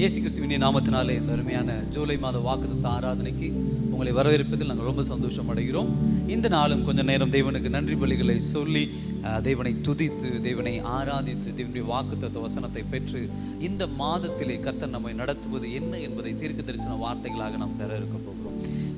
இயேசு கிறிஸ்துவின் நாமத்தினாலே இந்த அருமையான ஜூலை மாத வாக்குத்தத்த ஆராதனைக்கு உங்களை வரவேற்பதில் நாங்கள் ரொம்ப சந்தோஷம் அடைகிறோம். இந்த நாளும் கொஞ்சம் நேரம் தேவனுக்கு நன்றி பலிகளை சொல்லி தேவனை துதித்து தேவனை ஆராதித்து தேவனுடைய வாக்குத்தத்த வசனத்தை பெற்று இந்த மாதத்திலே கர்த்தர் நம்மை நடத்துவது என்ன என்பதை தீர்க்க தரிசன வார்த்தைகளாக நாம் பெற இருக்க போகிறோம்.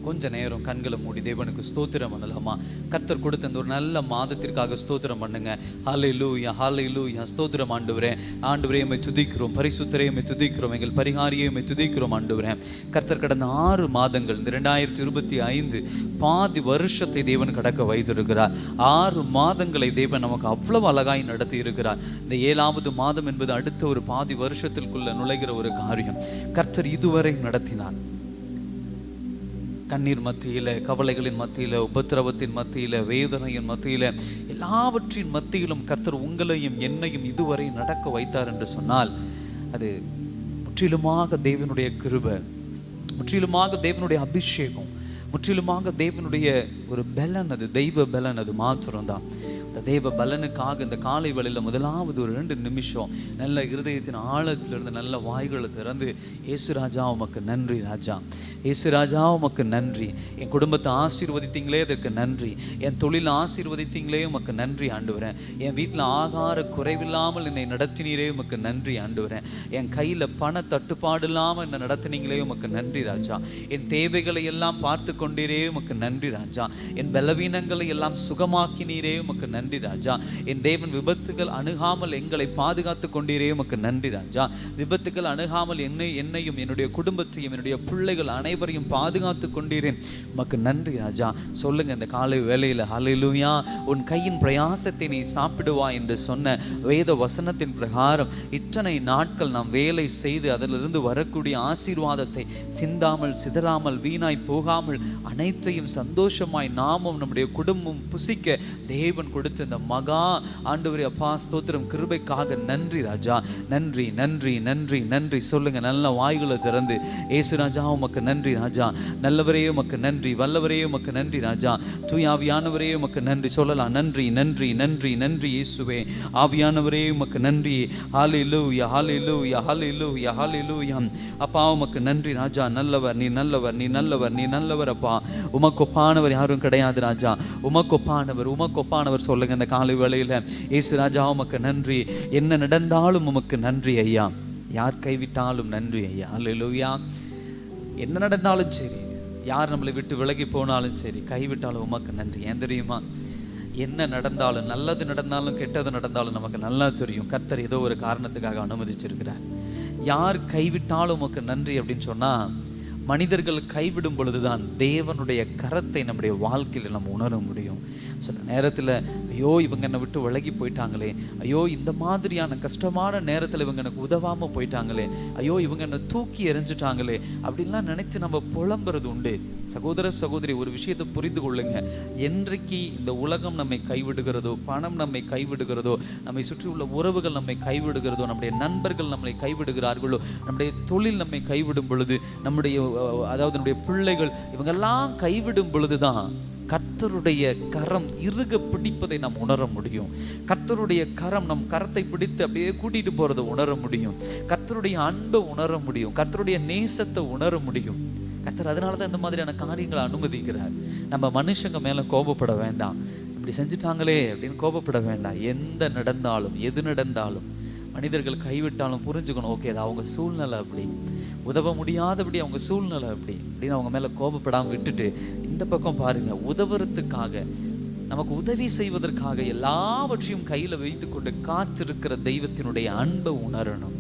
கொஞ்ச நேரம் கண்களை மூடி தேவனுக்கு ஸ்தோத்திரம் பண்ணலாமா? கர்த்தர் கொடுத்த இந்த ஒரு நல்ல மாதத்திற்காக ஸ்தோத்திரம் பண்ணுங்க. ஹல்லேலூயா, ஹல்லேலூயா. ஸ்தோத்திரம் ஆண்டவரே. ஆண்டவரே உம்மை துதிக்கிறோம், பரிசுத்தரே உம்மை துதிக்கிறோம், எங்கள் பரிகாரியை உம்மை துதிக்கிறோம் ஆண்டவரே. கர்த்தர் கடந்த 6 மாதங்கள் இந்த 2025 பாதி வருஷத்தை தேவன் கடக்க வைத்திருக்கிறார். 6 மாதங்களை தேவன் நமக்கு அவ்வளவு அழகாய் நடத்தி இருக்கிறார். இந்த 7வது மாதம் என்பது அடுத்த ஒரு பாதி வருஷத்திற்குள்ள நுழைகிற ஒரு காரியம். கர்த்தர் இதுவரை நடத்தினார். கண்ணீர் மத்தியில, கவலைகளின் மத்தியில, உபத்திரவத்தின் மத்தியில, வேதனையின் மத்தியில, எல்லாவற்றின் மத்தியிலும் கர்த்தர் உங்களையும் என்னையும் இதுவரை நடக்க வைத்தார் என்று சொன்னால் அது முற்றிலுமாக தேவனுடைய கிருபை, முற்றிலுமாக தேவனுடைய அபிஷேகம், முற்றிலுமாக தேவனுடைய ஒரு பலன். அது தெய்வ பலன், அது மாத்திரம்தான். இந்த தெய்வ பலனுக்காக இந்த காலை வேளையில் முதலாவது ஒரு 2 நிமிஷம் நல்ல இருதயத்தின் ஆழத்திலிருந்து நல்ல வாய்களை திறந்து, இயேசு ராஜா உமக்கு நன்றி ராஜா, இயேசு ராஜா உமக்கு நன்றி, என் குடும்பத்தை ஆசீர்வதித்தீங்களே அதற்கு நன்றி, என் தொழில் ஆசீர்வதித்தீங்களே உமக்கு நன்றி ஆண்டவரேன், என் வீட்டில் ஆகார குறைவில்லாமல் என்னை நடத்தினீரே உமக்கு நன்றி ஆண்டவரேன், என் கையில் பண தட்டுப்பாடு இல்லாமல் என்னை நடத்தினீங்களே உமக்கு நன்றி ராஜா, என் தேவைகளை எல்லாம் பார்த்து கொண்டீரே உமக்கு நன்றி ராஜா, என் பலவீனங்களை எல்லாம் சுகமாக்கினீரே உமக்கு நன்றி ராஜா, என் தேவன் விபத்துகள் அணுகாமல் எங்களை பாதுகாத்து கொண்டீரே உமக்கு நன்றி ராஜா, விபத்துகள் அணுகாமல் என்னையும் என்னுடைய குடும்பத்தையும் என்னுடைய பிள்ளைகள் அனைவரையும் பாதுகாத்து கொண்டீரேன் உமக்கு நன்றி ராஜா. சொல்லுங்க இந்த காலை வேளையில, ஹல்லேலூயா, உன் கையின் பிரயாசத்தை நீ சாப்பிடுவா என்று சொன்ன வேத வசனத்தின் பிரகாரம் இத்தனை நாட்கள் நாம் வேலை செய்து அதிலிருந்து வரக்கூடிய ஆசீர்வாதத்தை சிந்தாமல் சிதறாமல் வீணாய் போகாமல் அனைத்தையும் சந்தோஷமாய் நாமும் நம்முடைய குடும்பம் புசிக்க தேவன் கொடுத்த இந்த மகா ஆண்டவரே அப்பா ஸ்தோத்திரம், கிருபைக்காக நன்றி ராஜா, நன்றி நன்றி நன்றி நன்றி. சொல்லுங்க நல்ல வாய்களை திறந்து, இயேசு ராஜா உமக்கு நன்றி ராஜா, நல்லவரே உமக்கு நன்றி, வல்லவரே உமக்கு நன்றி ராஜா, தூய ஆவியானவரே உமக்கு நன்றி. சொல்லலாம் நன்றி நன்றி நன்றி நன்றி இயேசுவே, ஆவியானவரே உமக்கு நன்றி. ஹல்லேலூயா, ஹல்லேலூயா, ஹல்லேலூயா, ஹல்லேலூயா. அப்பா உமக்கு நன்றி ராஜா, நல்லவர் நீ, நல்லவர் நீ, நல்லவர் நீ, நல்லவர் அப்பா. உமக்கு ஒப்பானவர் யாரும் கிடையாது ராஜா, உமக்கு ஒப்பானவர், உமக்கு ஒப்பானவர். சொல்லுங்க இந்த காலை வேளையில, இயேசு ராஜா உமக்கு நன்றி, என்ன நடந்தாலும் உமக்கு நன்றி ஐயா, யார் கைவிட்டாலும் நன்றி ஐயா. ஹல்லேலூயா. என்ன நடந்தாலும் சரி, யார் நம்மளை விட்டு விலகி போனாலும் சரி, கைவிட்டாலும் உமக்கு நன்றி. ஏன் தெரியுமா? என்ன நடந்தாலும், நல்லது நடந்தாலும் கெட்டது நடந்தாலும் நமக்கு நல்லா தெரியும் கர்த்தர் ஏதோ ஒரு காரணத்துக்காக அனுமதிச்சிருக்கிறார். யார் கைவிட்டாலும் உமக்கு நன்றி அப்படின்னு சொன்னா, மனிதர்கள் கைவிடும் பொழுதுதான் தேவனுடைய கரத்தை நம்முடைய வாழ்க்கையில் நம்ம உணர முடியும். சில நேரத்தில் ஐயோ இவங்க என்னை விட்டு விலகி போயிட்டாங்களே, ஐயோ இந்த மாதிரியான கஷ்டமான நேரத்தில் இவங்க எனக்கு உதவாமல் போயிட்டாங்களே, ஐயோ இவங்க என்னை தூக்கி எறிஞ்சிட்டாங்களே அப்படின்லாம் நினைத்து நம்ம புலம்புறது உண்டு. சகோதர சகோதரி, ஒரு விஷயத்தை புரிந்து கொள்ளுங்க. என்றைக்கு இந்த உலகம் நம்மை கைவிடுகிறதோ, பணம் நம்மை கைவிடுகிறதோ, நம்மை சுற்றி உள்ள உறவுகள் நம்மை கைவிடுகிறதோ, நம்முடைய நண்பர்கள் நம்மை கைவிடுகிறார்களோ, நம்முடைய தொழில் நம்மை கைவிடும் பொழுது, நம்முடைய பிள்ளைகள் இவங்கெல்லாம் கைவிடும் பொழுதுதான் கர்த்தருடைய கரம் இறுக பிடிப்பதை நாம் உணர முடியும். கர்த்தருடைய கரம் நம் கரத்தை பிடித்து அப்படியே கூட்டிட்டு போறதை உணர முடியும். கர்த்தருடைய அன்பை உணர முடியும். கர்த்தருடைய நேசத்தை உணர முடியும். கர்த்தர் அதனாலதான் இந்த மாதிரியான காரியங்களை அனுமதிக்கிறார். நம்ம மனுஷங்க மேல கோபப்பட வேண்டாம். இப்படி செஞ்சுட்டாங்களே அப்படின்னு கோபப்பட வேண்டாம். எது நடந்தாலும் மனிதர்கள் கைவிட்டாலும் புரிஞ்சுக்கணும், ஓகே அது அவங்க சூழ்நிலை, அப்படி உதவ முடியாதபடி அவங்க சூழ்நிலை அப்படி அப்படின்னு அவங்க மேல கோபப்படாம விட்டுட்டு இந்த பக்கம் பாருங்க, உதவுறதுக்காக, நமக்கு உதவி செய்வதற்காக எல்லாவற்றையும் கையில வைத்து கொண்டு காத்திருக்கிற தெய்வத்தினுடைய அன்பை உணரணும்.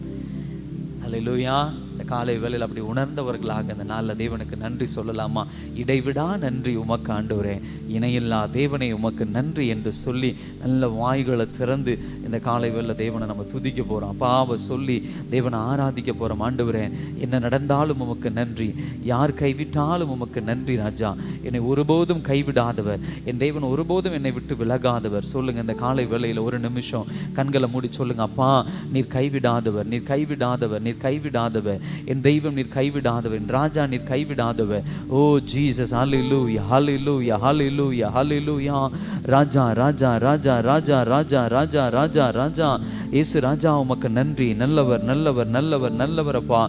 ஹல்லேலூயா. இந்த காலை வேளையில் அப்படி உணர்ந்தவர்களாக இந்த நாளில் தேவனுக்கு நன்றி சொல்லலாமா? இடைவிடா நன்றி உமக்கு ஆண்டவரே, இணையில்லா தேவனே உமக்கு நன்றி என்று சொல்லி நல்ல வாய்களை திறந்து இந்த காலை வேளையில் தேவனை நம்ம துதிக்க போகிறோம். அப்பாவை சொல்லி தேவனை ஆராதிக்க போகிறோம். ஆண்டவரே என்ன நடந்தாலும் உமக்கு நன்றி, யார் கைவிட்டாலும் உமக்கு நன்றி ராஜா, என்னை ஒருபோதும் கைவிடாதவர், என் தேவன் ஒருபோதும் என்னை விட்டு விலகாதவர். சொல்லுங்க இந்த காலை வேளையில் ஒரு நிமிஷம் கண்களை மூடி சொல்லுங்க, அப்பா நீர் கைவிடாதவர், நீர் கைவிடாதவர், நீர் கைவிடாதவர், என் தெய்வம் நீர் கைவிடாதவர், என் ராஜா நீர் கைவிடாதவர். ஓ ஜீசஸ், ஹல்லேலூயா ஹல்லேலூயா ஹல்லேலூயா ஹல்லேலூயா. ராஜா ராஜா ராஜா ராஜா ராஜா ராஜா ராஜா ராஜா இயேசு ராஜா, உமக்கு நன்றி. நல்லவர் நல்லவர் நல்லவர் நல்லவர் அப்பா.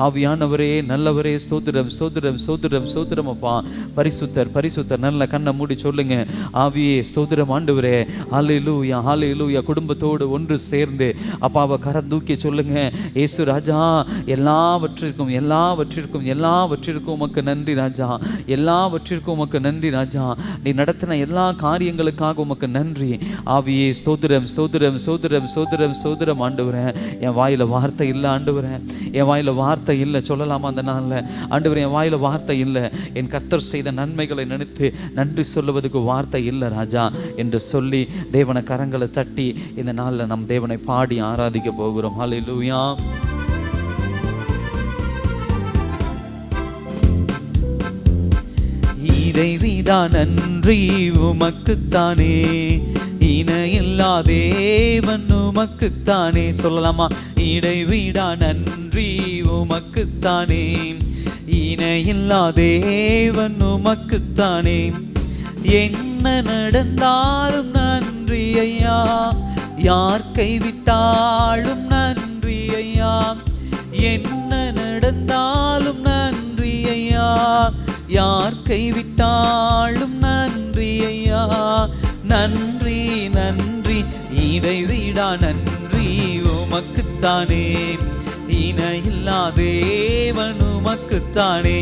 ஆவியானவரே நல்லவரே, ஸ்தோத்திரம் ஸ்தோத்திரம் ஸ்தோத்திரம் ஸ்தோத்திரம் அப்பா. பரிசுத்தர் பரிசுத்தர். நல்ல கண்ணை மூடி சொல்லுங்க, ஆவியே ஸ்தோத்திரம் ஆண்டவரே. ஹல்லேலூயா ஹல்லேலூயா. குடும்பத்தோடு ஒன்று சேர்ந்து அப்பாவை கரம் தூக்கி சொல்லுங்க, இயேசு ராஜா எல்லாவற்றிற்கும் எல்லாவற்றிற்கும் எல்லாவற்றிற்கும் உமக்கு நன்றி ராஜா, எல்லாவற்றிற்கும் உமக்கு நன்றி ராஜா. நீ நடத்தின எல்லா காரியங்களுக்காக உமக்கு நன்றி. ஆவியே ஸ்தோத்திரம் ஸ்தோத்திரம் ஸ்தோத்திரம் ஸ்தோத்திரம் ஸ்தோத்திரம் ஆண்டவரே. என் வாயில வார்த்தை இல்லை ஆண்டவரே, என் வாயில வார்த்தை இல்லை. சொல்லலாமா அந்த நாளில், ஆண்டவரே என் வாயில வார்த்தை இல்லை, என் கர்த்தர் செய்த நன்மைகளை நினைத்து நன்றி சொல்லுவதுக்கு வார்த்தை இல்லை ராஜா என்று சொல்லி தேவனை கரங்களை தட்டி இந்த நாளில் நம் தேவனை பாடி ஆராதிக்க போகிறோம். ஹல்லேலூயா. இறைவிடா நன்றி உமக்குத்தானே, இணையில்லா தேவன் உமக்குத்தானே. சொல்லலாமா? இடைவிடா நன்றி உமக்குத்தானே, இணையில்லா தேவன் உமக்குத்தானே. என்ன நடந்தாலும் நன்றி ஐயா, யார் கைவிட்டாலும் நன்றி ஐயா. என்ன நடந்தாலும் நன்றி ஐயா, யார் கைவிட்டாலும் நன்றி ஐயா. நன்றி நன்றி இடைவிடா நன்றி உமக்குத்தானே, இணையில்லா தேவன் உமக்குத்தானே.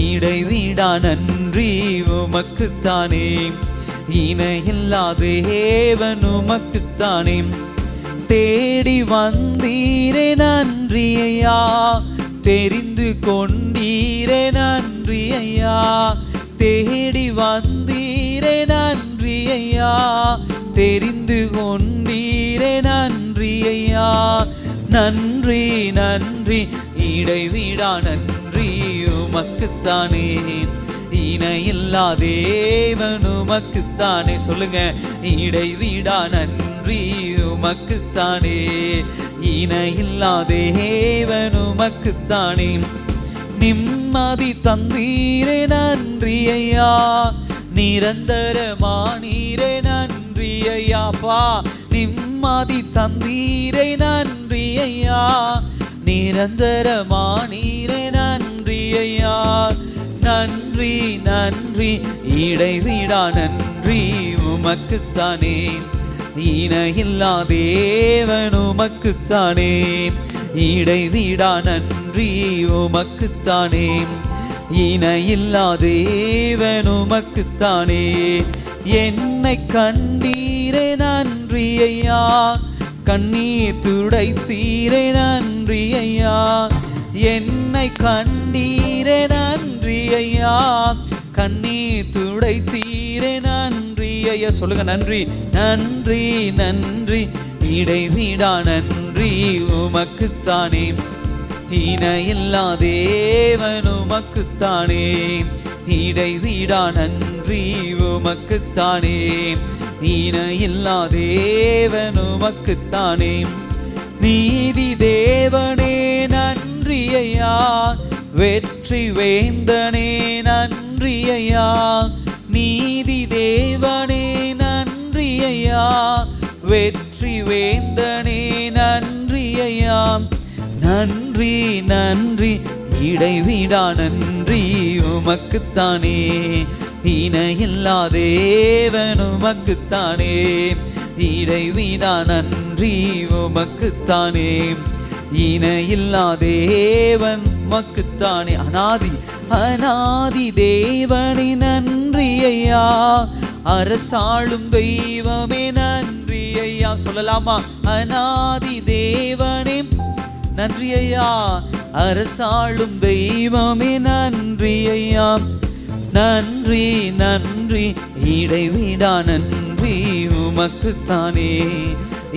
இடைவிடா நன்றி உமக்குத்தானே, இணையில்லா தேவன் உமக்குத்தானே. தேடி வந்தீரே நன்றி ஐயா, தெரிந்து கொண்டீரே நன்றி ஐயா. தேடி வந்தீரே நன்றி ஐயா, தெரிந்து கொண்டீரே நன்றி ஐயா. நன்றி நன்றி இடைவிடா நன்றி உமக்குத்தானே, இணையில்லா தேவன் உமக்குத்தானே. சொல்லுங்க, இடைவிடா நன்றி உமக்குத்தானே, இணையில்லா தேவன் உமக்குத்தானே. நிம்மதி தந்தீரே நன்றி ஐயா, நிரந்தரமானீரே நன்றி ஐயாப்பா. நிம்மதி தந்தீரே நன்றி ஐயா, நிரந்தரமானீரே நன்றி ஐயா. நன்றி நன்றி இடைவிடா நன்றி உமக்குத்தானே, இணையில்லா தேவன் உமக்குத்தானே. இடைவிடா நன்றி உமக்குத்தானே, இணையில்லா தேவன் உமக்குத்தானே. என்னை கண்டீரே நன்றி ஐயா, கண்ணீர் துடைத்தீரே நன்றி ஐயா. என்னை கண்டீரே நன்றி ஐயா, கண்ணீர் துடைத்தீரே நன்றி ஐயா. சொல்லுங்க, நன்றி நன்றி நன்றி இடைவிடா நன்றி உமக்குத்தானே, இணையில்லா தேவன் உமக்குத்தானே. இடைவிடா நன்றி உமக்குத்தானே, இணையில்லா தேவன் உமக்குத்தானே. நீதி தேவனே நன்றி ஐயா, வெற்றி வேந்தனே நன்றி ஐயா. நீதி தேவனே நன்றி ஐயா, வெற்றி வேந்தனே நன்றி ஐயா. நன்றி நன்றி இடைவிடா நன்றி உமக்குத்தானே, இணையில்லா தேவன் உமக்குத்தானே. இடைவிடா நன்றி உமக்குத்தானே, இணையில்லா தேவன் உமக்குத்தானே. அநாதி அநாதி தேவனே நன்றி ஐயா, அரசாளும் தெய்வமே நன்றி ஐயா. சொல்லலாமா? அநாதி தேவனே நன்றி ஐயா, அரசாளும் தெய்வமே நன்றி ஐயா. நன்றி நன்றி இடைவிடா நன்றி உமக்குத்தானே,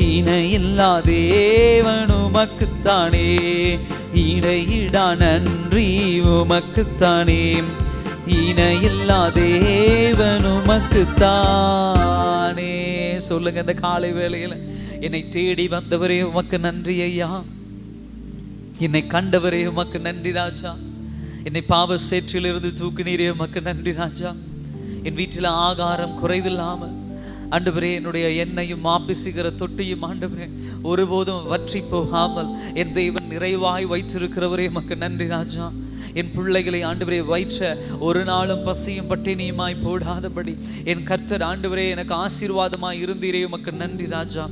இணையில்லா தேவன் உமக்குத்தானே. இடையிடா நன்றி உமக்குத்தானே, இணையில்லா தேவன் உமக்குத்தானே. சொல்லுங்க, இந்த காலை வேளையில் என்னை தேடி வந்தவரே உமக்கு நன்றி ஐயா. என்னை கண்டவரே உமக்கு நன்றி ராஜா. என்னை பாவ சேற்றிலிருந்து தூக்கினீரே உமக்கு நன்றி ராஜா. என் வீட்டில் ஆகாரம் குறைவில்லாமல் ஆண்டவரே என்னுடைய எண்ணெயும் மாப்பிசுகிற தொட்டியும் ஆண்டவரே ஒருபோதும் வற்றி போகாமல் என் தேவன் நிறைவாய் வைத்திருக்கிறவரே உமக்கு நன்றி ராஜா. என் பிள்ளைகளை ஆண்டவரே வயிற்ற ஒரு நாளும் பசியும் பட்டினியுமாய் போடாதபடி என் கர்த்தர் ஆண்டவரே எனக்கு ஆசீர்வாதமாய் இருந்தீரே உமக்கு நன்றி ராஜா.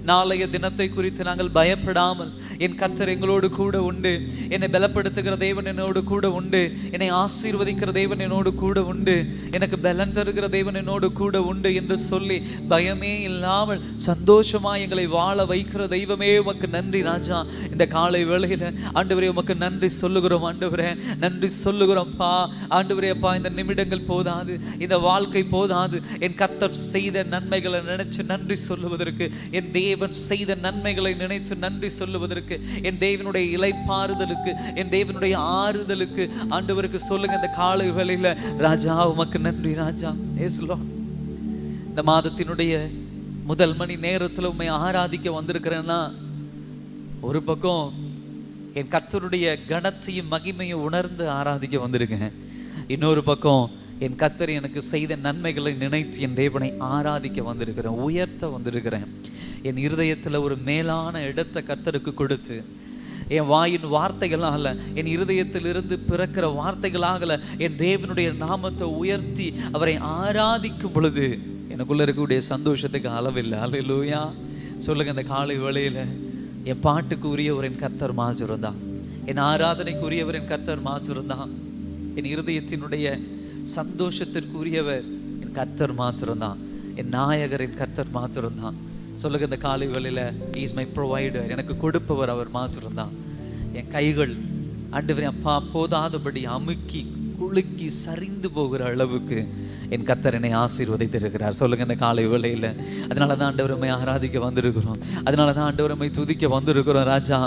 நாளைய தினத்தை குறித்து நாங்கள் பயப்படாமல் என் கர்த்தர் எங்களோடு கூட உண்டு. என்னை பலப்படுத்துகிற தேவன் என்னோடு கூட உண்டு. என்னை ஆசீர்வதிக்கிற தேவன் என்னோடு கூட உண்டு. எனக்கு பலன் தருகிற தேவன் என்னோடு கூட உண்டு என்று சொல்லி பயமே இல்லாமல் சந்தோஷமாய் எங்களை வாழ வைக்கிற தெய்வமே உமக்கு நன்றி ராஜா. இந்த காலை வேளையில ஆண்டவரே உமக்கு நன்றி சொல்லுகிறோம் ஆண்டவரே, நன்றி சொல்லுகிறோம்ப்பா. ஆண்டவரே அப்பா, இந்த நிமிடங்கள் போதாது, இந்த வாழ்க்கை போதாது. என் கர்த்தர் செய்த நன்மைகளை நினைச்சு நன்றி சொல்லுவதற்கு, என் தேவன் செய்த நன்மைகளை நினைத்து நன்றி சொல்லுவதற்கு, என் தேவனுடைய இளைப்பாறுதலுக்கு, என் தேவனுடைய ஆறுதலுக்கு ஆண்டவருக்கு சொல்லுங்க இந்த காலை வேளையில. ராஜா உமக்கு நன்றி ராஜா. S Lord. இந்த மாதத்தினுடைய முதல் மணி நேரத்தில் உம்மை ஆராதிக்க வந்திருக்கிறேன்னா, ஒரு பக்கம் என் கர்த்தருடைய கனத்தையும் மகிமையும் உணர்ந்து ஆராதிக்க வந்திருக்கேன். இன்னொரு பக்கம் என் கர்த்தர் எனக்கு செய்த நன்மைகளை நினைத்து என் தேவனை ஆராதிக்க வந்திருக்கிறேன், உயர்த்த வந்திருக்கிறேன். என் இருதயத்தில் ஒரு மேலான இடத்தை கர்த்தருக்கு கொடுத்து, என் வாயின் வார்த்தைகளாகல, என் இருதயத்திலிருந்து பிறக்கிற வார்த்தைகளாகல, என் தேவனுடைய நாமத்தை உயர்த்தி அவரை ஆராதிக்கும் பொழுது எனக்குள்ள இருக்கக்கூடிய சந்தோஷத்துக்கு அளவில்லை. அல்லேலூயா சொல்லுங்க. இந்த காலை வேளையில என் பாட்டுக்கு உரியவர் என் கர்த்தர் மாத்திரம்தான், என் ஆராதனைக்கு உரியவர் என் கர்த்தர் மாத்திரம்தான், என் இருதயத்தினுடைய சந்தோஷத்திற்குரியவர் என் கர்த்தர் மாத்திரம்தான், என் நாயகர் என் கர்த்தர் மாத்திரம்தான். சொல்லுங்க இந்த காலை வேளையில, இஸ் மை ப்ரொவைடர், எனக்கு கொடுப்பவர் அவர் மாத்திரம்தான். என் கைகள் ஆண்டவரே அப்பா போதாதபடி அமுக்கி குலுக்கி சரிந்து போகிற அளவுக்கு என் கர்த்தர் என்னை ஆசீர்வதித்திருக்கிறார். சொல்லுங்க இந்த காலை வேளையில. அதனால தான் ஆண்டவரை ஆராதிக்க வந்திருக்கிறோம், அதனால தான் ஆண்டவரை துதிக்க வந்திருக்கிறோம் ராஜா.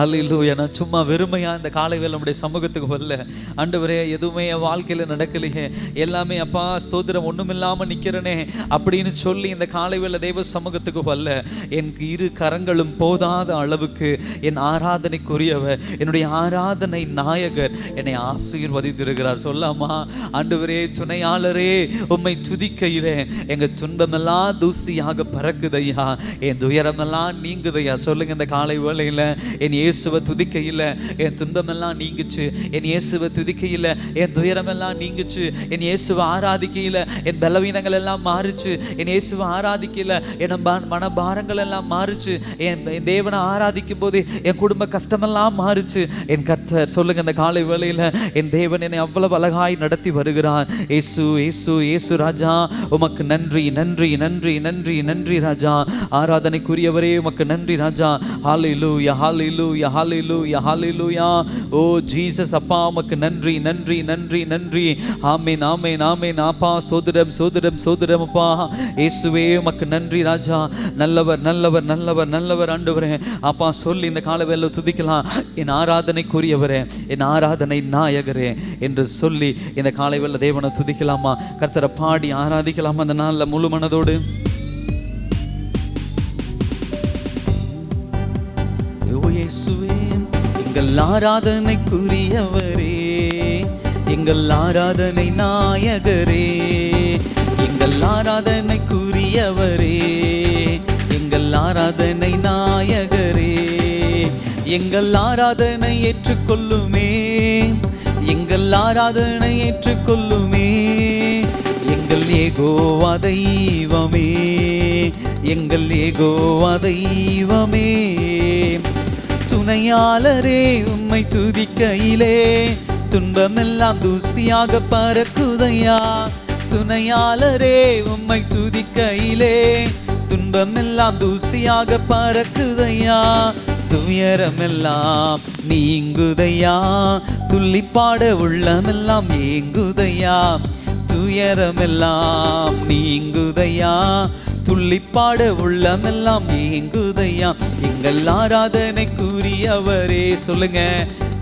அல்லேலூயா. நான் சும்மா வெறுமையா இந்த காலை வேளை நம்முடைய சமூகத்துக்கு வரல. ஆண்டவரே எதுவுமே என் வாழ்க்கையில நடக்கலையே, எல்லாமே அப்பா ஸ்தோத்திரம் ஒண்ணுமில்லாம நிக்கிறனே அப்படின்னு சொல்லி இந்த காலை வேளை தெய்வ சமூகத்துக்கு வரல. என் இரு கரங்களும் போதாத அளவுக்கு என் ஆராதனைக்குரியவர், என்னுடைய ஆராதனை நாயகர் என்னை ஆசீர்வதித்திருக்கிறார். சொல்லாமா, ஆண்டவரே துணையாளரே உம்மை துதிக்கையிலே எங்க துன்பமெல்லாம் தூசியாக பறக்குதையா, என் துயரமெல்லாம் நீங்குதையா. சொல்லுங்க இந்த காலை வேளையில, என் இயேசுவை துதிக்கையில என் துன்பமெல்லாம் நீங்குச்சு, என் இயேசுவை துதிக்கையில என் துயரமெல்லாம் நீங்குச்சு, என் இயேசுவை ஆராதிக்கையில என் பலவீனங்கள் எல்லாம் மாறுச்சு, என் இயேசுவை ஆராதிக்கையில என் மனபாரங்கள் எல்லாம் மாறுச்சு, என் தேவனை ஆராதிக்கும் போது என் குடும்ப கஷ்டமெல்லாம் மாறுச்சு. என் கர்த்தர் சொல்லுங்க இந்த காலை வேளையில, என் தேவன் என்னை அவ்வளவு அழகாய் நடத்தி வருகிறார். இயேசு இயேசு இயேசு ராஜா உமக்கு நன்றி நன்றி நன்றி நன்றி நன்றி ராஜா. ஆராதனைக்குரியவரே உமக்கு நன்றி ராஜா. ஹல்லேலூயா ஹல்லேலூயா ஹல்லேலூயா ஹல்லேலூயா. ஓ ஜீசஸ் அப்பா உமக்கு நன்றி நன்றி நன்றி நன்றி. ஆமென் ஆமென் ஆமென். அப்பா ஸ்தோத்திரம் ஸ்தோத்திரம் ஸ்தோத்திரம் அப்பா. இயேசுவே உமக்கு நன்றி ராஜா. நல்லவர் நல்லவர் நல்லவர் நல்லவர் ஆண்டவரே. அப்பா சொல்லி இந்த காலவேளை துதிக்கலாம், என் ஆராதனைக்குரியவரே, என் ஆராதனை நாயகரே என்று சொல்லி இந்த காலைவேளை தேவனை துதிக்கலாமா, கர்த்தரை பாடி ஆராதிக்கலாமா அந்த நாளில் முழு மனதோடு. எங்கள் ஆராதனைக்குரியவரே, எங்கள் ஆராதனை நாயகரே, எங்கள் ஆராதனைக்குரியவரே, எங்கள் ஆராதனை நாயகரே, எங்கள் ஆராதனை ஏற்றுக்கொள்ளுமே, எங்கள் ஆராதனை ஏற்றுக்கொள்ளுமே, எங்கள் யெகோவா தெய்வமே, எங்கள் யெகோவா தெய்வமே. துணையாளரே உம்மை துதிக்கையிலே துன்பமெல்லாம் தூசியாக பறக்குதையா. துணையாளரே உம்மை துதிக்கையிலே துன்பமெல்லாம் தூசியாக பறக்குதையா. துயரமெல்லாம் நீங்குதையா, துள்ளிப்பாட உள்ளமெல்லாம் ஏங்குதையா. துயரமெல்லாம் நீங்குதையா, துள்ளிப்பாட உள்ளமெல்லாம் ஏங்குதையா. எங்கள் ஆராதனைக்குரியவரே, சொல்லுங்க,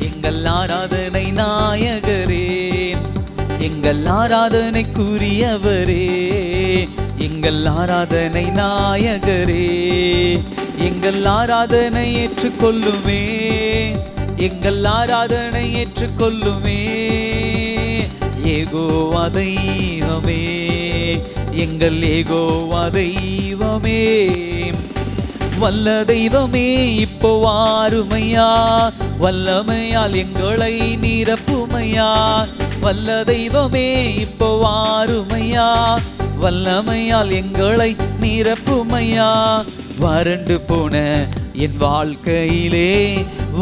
எங்கள் ஆராதனை நாயகரே, எங்கள் ஆராதனைக்குரியவரே, எங்கள் ஆராதனை நாயகரே, எங்கள் ஆராதனை ஏற்றுக்கொள்ளுமே, எங்கள் ஆராதனை ஏற்றுக்கொள்ளுமே. யெகோவா தெய்வமே, எங்கள் யெகோவா தெய்வமே, வல்ல தெய்வமே இப்போ வாருமையா, வல்லமையால் எங்களை நிரப்புமையா. வல்ல தெய்வமே இப்போ வாருமையா, வல்லமையால் எங்களை நிரப்புமையா. வறண்டு போன என் வாழ்க்கையிலே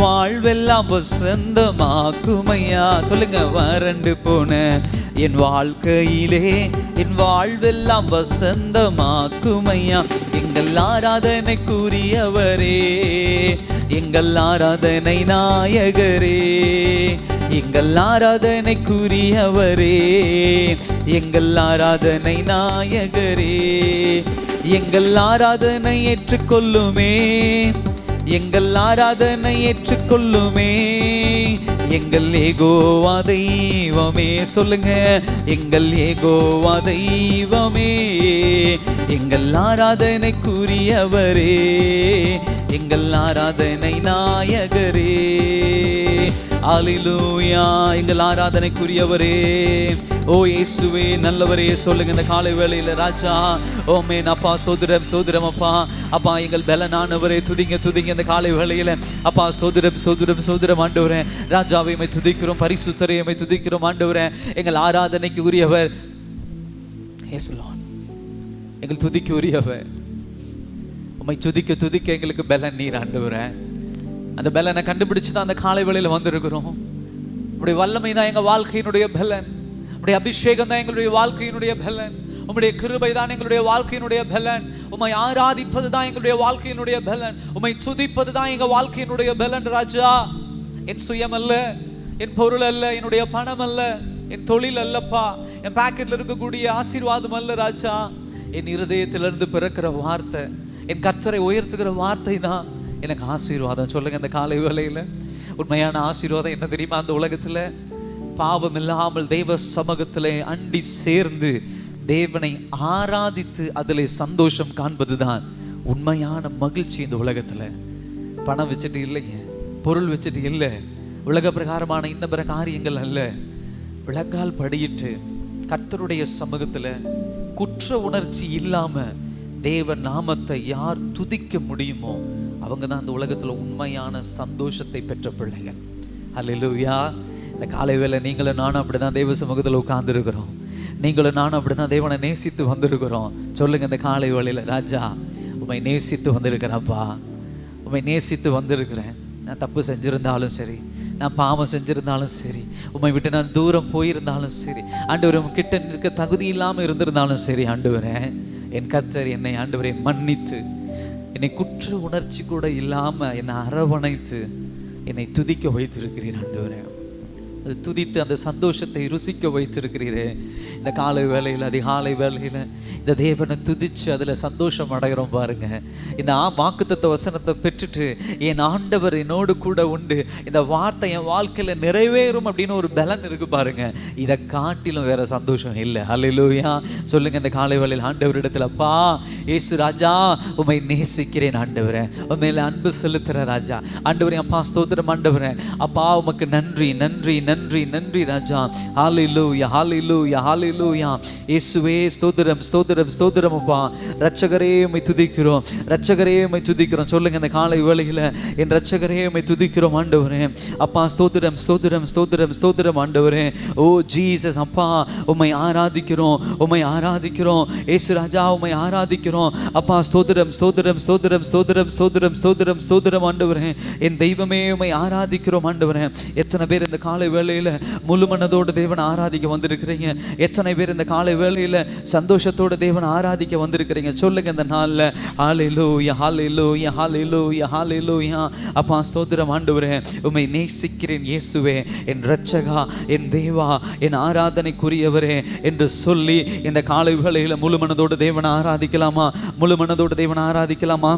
வாழ்வெல்லாம் வசந்தமாக்குமையா. சொல்லுங்க, வறண்டு போன என் வாழ்க்கையிலே என் வாழ்வெல்லாம் வசந்தமாக்குமையா. எங்கள் ஆராதனைக்குரியவரே, எங்கள் ஆராதனை நாயகரே, எங்கள் ஆராதனைக்குரியவரே, எங்கள் ஆராதனை நாயகரே, எங்கள் ஆராதனை ஏற்றுக்கொள்ளுமே, எங்கள் ஆராதனை ஏற்றுக்கொள்ளுமே. எங்கள் யெகோவா தெய்வமே, சொல்லுங்க, எங்கள் யெகோவா தெய்வமே, எங்கள் ஆராதனைக்குரியவரே, எங்கள் ஆராதனை நாயகரே. அல்லேலூயா. எங்கள் ஆராதனைக்குரியவரே, ஓ இயேசுவே நல்லவரே, சொல்லுங்க இந்த காலை வேளையில ராஜா. ஓமேன் அப்பா, ஸ்தோத்திரம் ஸ்தோத்திரம் அப்பா. அப்பா எங்கள் பலனானவரே, துதிங்க துதிங்க இந்த காலை வேளையில அப்பா. ஸ்தோத்திரம் ஸ்தோத்திரம் ஸ்தோத்திரம் ஆண்டவரே. ராஜாவை உம்மை துதிக்கிறோம், பரிசுத்தரை உம்மை துதிக்கிறோம் ஆண்டவரே. எங்கள் ஆராதனைக்கு உரியவர் இயேசு லார்ட், எங்கள் துதிக்கு உரியவர். உம்மை துதிக்க துதிக்க எங்களுக்கு பலன் நீர் ஆண்டவரே. அந்த பலனை கண்டுபிடிச்சு தான் அந்த காலை வேளையில வந்திருக்கிறோம். உம்முடைய வல்லமை தான் எங்க வாழ்க்கையினுடைய பலன், உம்முடைய அபிஷேகம் தான் எங்களுடைய வாழ்க்கையினுடைய பலன், உம்முடைய கிருபை தான் எங்களுடைய வாழ்க்கையினுடைய பலன். உம்மை ஆராதிப்பது தான் எங்களுடைய வாழ்க்கையினுடைய பலன், உம்மை துதிப்பது தான் எங்க வாழ்க்கையினுடைய பலன் ராஜா. என் சுயம் அல்ல, என் பொருள் அல்ல, என்னுடைய பணம் அல்ல, என் தொழில் அல்லப்பா, என் பாக்கெட்ல இருக்கக்கூடிய ஆசீர்வாதம் அல்ல ராஜா. என் இருதயத்திலிருந்து பிறக்கிற வார்த்தை, என் கர்த்தரை உயர்த்துகிற வார்த்தை தான் எனக்கு ஆசீர்வாதம். சொல்லுங்க இந்த காலை வேளையில உண்மையான ஆசீர்வாதம் என்ன தெரியுமா? அந்த உலகத்துல பாவம் இல்லாமல் தெய்வ சமூகத்திலே அண்டி சேர்ந்து தேவனை ஆராதித்து அதிலே சந்தோஷம் காண்பதுதான் உண்மையான மகிழ்ச்சி. இந்த உலகத்துல பணம் வச்சுட்டு இல்லைங்க, பொருள் வச்சுட்டு இல்லை, உலக பிரகாரமான இன்ன பிற காரியங்கள் அல்ல. விளக்கால் படியிட்டு கர்த்தருடைய சமூகத்துல குற்ற உணர்ச்சி இல்லாம தேவ நாமத்தை யார் துதிக்க முடியுமோ அவங்க தான் அந்த உலகத்துல உண்மையான சந்தோஷத்தை பெற்ற பிள்ளைகள். அல்லேலூயா. இந்த காலை வேளை நீங்களும் நானும் அப்படிதான் தெய்வ சமூகத்துல உட்கார்ந்து இருக்கிறோம். நீங்களும் நானும் அப்படிதான் தேவனை நேசித்து வந்திருக்கிறோம். சொல்லுங்க இந்த காலை வேளையில, ராஜா உம்மை நேசித்து வந்திருக்கிறேன்ப்பா, உம்மை நேசித்து வந்திருக்கிறேன். நான் தப்பு செஞ்சிருந்தாலும் சரி, நான் பாவம் செஞ்சிருந்தாலும் சரி, உம்மை விட்டு நான் தூரம் போயிருந்தாலும் சரி, ஆண்டவரே உம்கிட்ட நிற்க தகுதி இல்லாமல் இருந்திருந்தாலும் சரி, ஆண்டவரே என் கர்த்தர் என்னை ஆண்டவரை மன்னித்து என்னை குற்ற உணர்ச்சி கூட இல்லாம என்னை அரவணைத்து என்னை துதிக்க வைத்திருக்கிறீர் ஆண்டவரே. அது துதித்து அந்த சந்தோஷத்தை ருசிக்க வைத்திருக்கிறீரே. இந்த காலை வேளையில் அதிகாலை வேளையில் இந்த தேவனை துதிச்சு அதில் சந்தோஷம் அடைகிறோம் பாருங்க. இந்த வாக்குத்தத்த வசனத்தை பெற்றுட்டு என் ஆண்டவர் என்னோடு கூட உண்டு, இந்த வார்த்தை என் வாழ்க்கையில் நிறைவேறும் அப்படின்னு ஒரு பலன் இருக்கு பாருங்க. இதை காட்டிலும் வேற சந்தோஷம் இல்லை. அல்லேலூயா. சொல்லுங்க இந்த காலை வேளையில் ஆண்டவரிடத்தில், அப்பா இயேசு ராஜா உம்மை நேசிக்கிறேன் ஆண்டவரே, உண்மையில அன்பு செலுத்துற ராஜா. ஆண்டவரே அப்பா ஸ்தோத்திரம் ஆண்டவரே. அப்பா உமக்கு நன்றி நன்றி நன்றி நன்றி ராஜா. ஹல்லேலூயா ஹல்லேலூயா ஹல்லேலூயா. இயேசுவே ஸ்தோத்திரம் ஸ்தோத்திரம் ஸ்தோத்திரம் அப்பா. ரட்சகரே உம்மை துதிக்கிறோம், ரட்சகரே உம்மை துதிக்கிறோம். சொல்லுங்க இந்த காலை வேளையில, என் ரட்சகரே உம்மை துதிக்கிறோம் ஆண்டவரே. அப்பா ஸ்தோத்திரம் ஸ்தோத்திரம் ஸ்தோத்திரம் ஸ்தோத்திரம் ஆண்டவரே. ஓ ஜீசஸ் அப்பா உம்மை ஆராதிக்கிறோம், உம்மை ஆராதிக்கிறோம். இயேசு ராஜா உம்மை ஆராதிக்கிறோம் அப்பா. ஸ்தோத்திரம் ஸ்தோத்திரம் ஸ்தோத்திரம் ஸ்தோத்திரம் ஸ்தோத்திரம் ஸ்தோத்திரம் ஸ்தோத்திரம் ஆண்டவரே. என் தெய்வமே உம்மை ஆராதிக்கிறோம் ஆண்டவரே. எத்தனை பேர் இந்த காலை வேளையில முழு மனதோடு தேவனை ஆராதிக்க வந்திருக்கிறீங்க? எத்தனை பேர் இந்த காலை வேளையில சந்தோஷத்தோடு தேவனை ஆராதிக்க வந்திருக்கிறீங்க? சொல்லுங்க இந்த நாள்ல ஹல்லேலூயா ஹல்லேலூயா ஹல்லேலூயா ஹல்லேலூயா. அப்பா ஸ்தோத்திரம் ஆண்டவரே. உம்மை நேசிக்கிறேன் இயேசுவே, என் ரட்சகா, என் தேவா, என் ஆராதனைக்குரியவரே என்று சொல்லி இந்த காலை வேளையில முழு மனதோடு தேவனை ஆராதிக்கலாமா? முழு மனதோடு தேவனை ஆராதிக்கலாமா?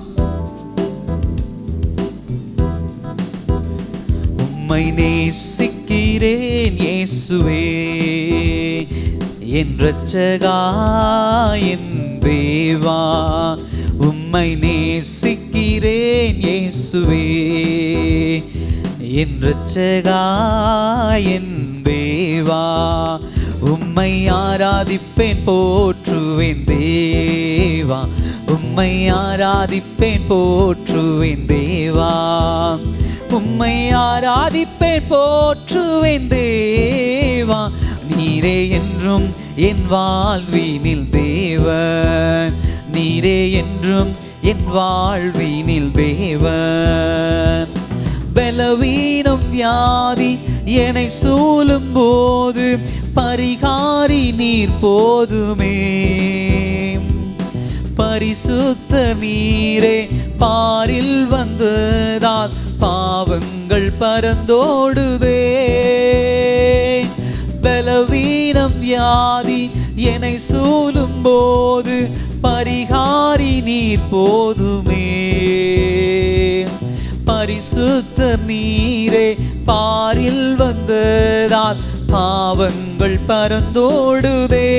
உம்மை நேசிக்கிறேன் இயேசுவே, என் ரட்சகா, என் தேவா. உம்மை நேசிக்கிறேன் இயேசுவே, என் இரட்சகா என் தேவா, உம்மை ஆராதிப்பேன் போற்றுவேன் தேவா, உம்மை ஆராதிப்பேன் போற்றுவேன் தேவா, உம்மை ஆராதிப்பேன் போற்றுவேன் தேவா. நீரே என்றும் என் வாழ்வினில் தேவன், நீரே என்றும் என் வாழ்வினில் தேவன். பலவீனம் வியாதி என்னை சூழும் போது பரிகாரி நீர் போதுமே, பரிசுத்த நீரே பாரில் வந்ததால் பாவங்கள் பறந்தோடுதே. பலவீனம் வியாதி என்னை சூழும் போது பரிகாரி நீர் போதுமே, பரிசுத்த நீரே பாரில் வந்ததால் பாவங்கள் பறந்தோடுதே.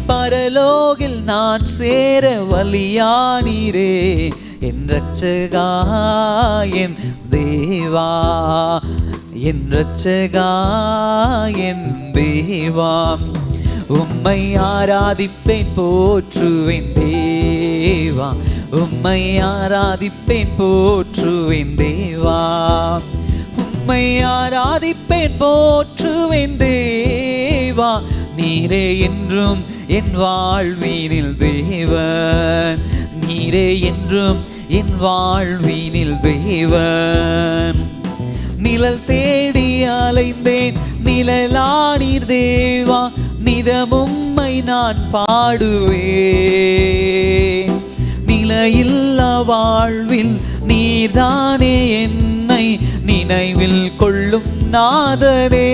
பரலோகில் நான் சேர வலியானீரே, என் இரட்சகா என் தேவா, என் இரட்சகா என் தேவா, உம்மை ஆராதிப்பேன் போற்றுவேன் தேவா, உம்மை ஆராதிப்பேன் போற்றுவேன் தேவா, உம்மை ஆராதிப்பேன் போற்றுவேன் தேவா. நீரே என்றும் என் வாழ்வினில் தேவன், நீரே என்றும் என் வாழ்வினில் தேவன். நிழல் தேடி அலைந்தேன் நிழலானீர் தேவா, நிதமும்மை நான் பாடுவேன். நிலையில்லா வாழ்வில் நீர்தானே என்னை நினைவில் கொள்ளும் நாதனே.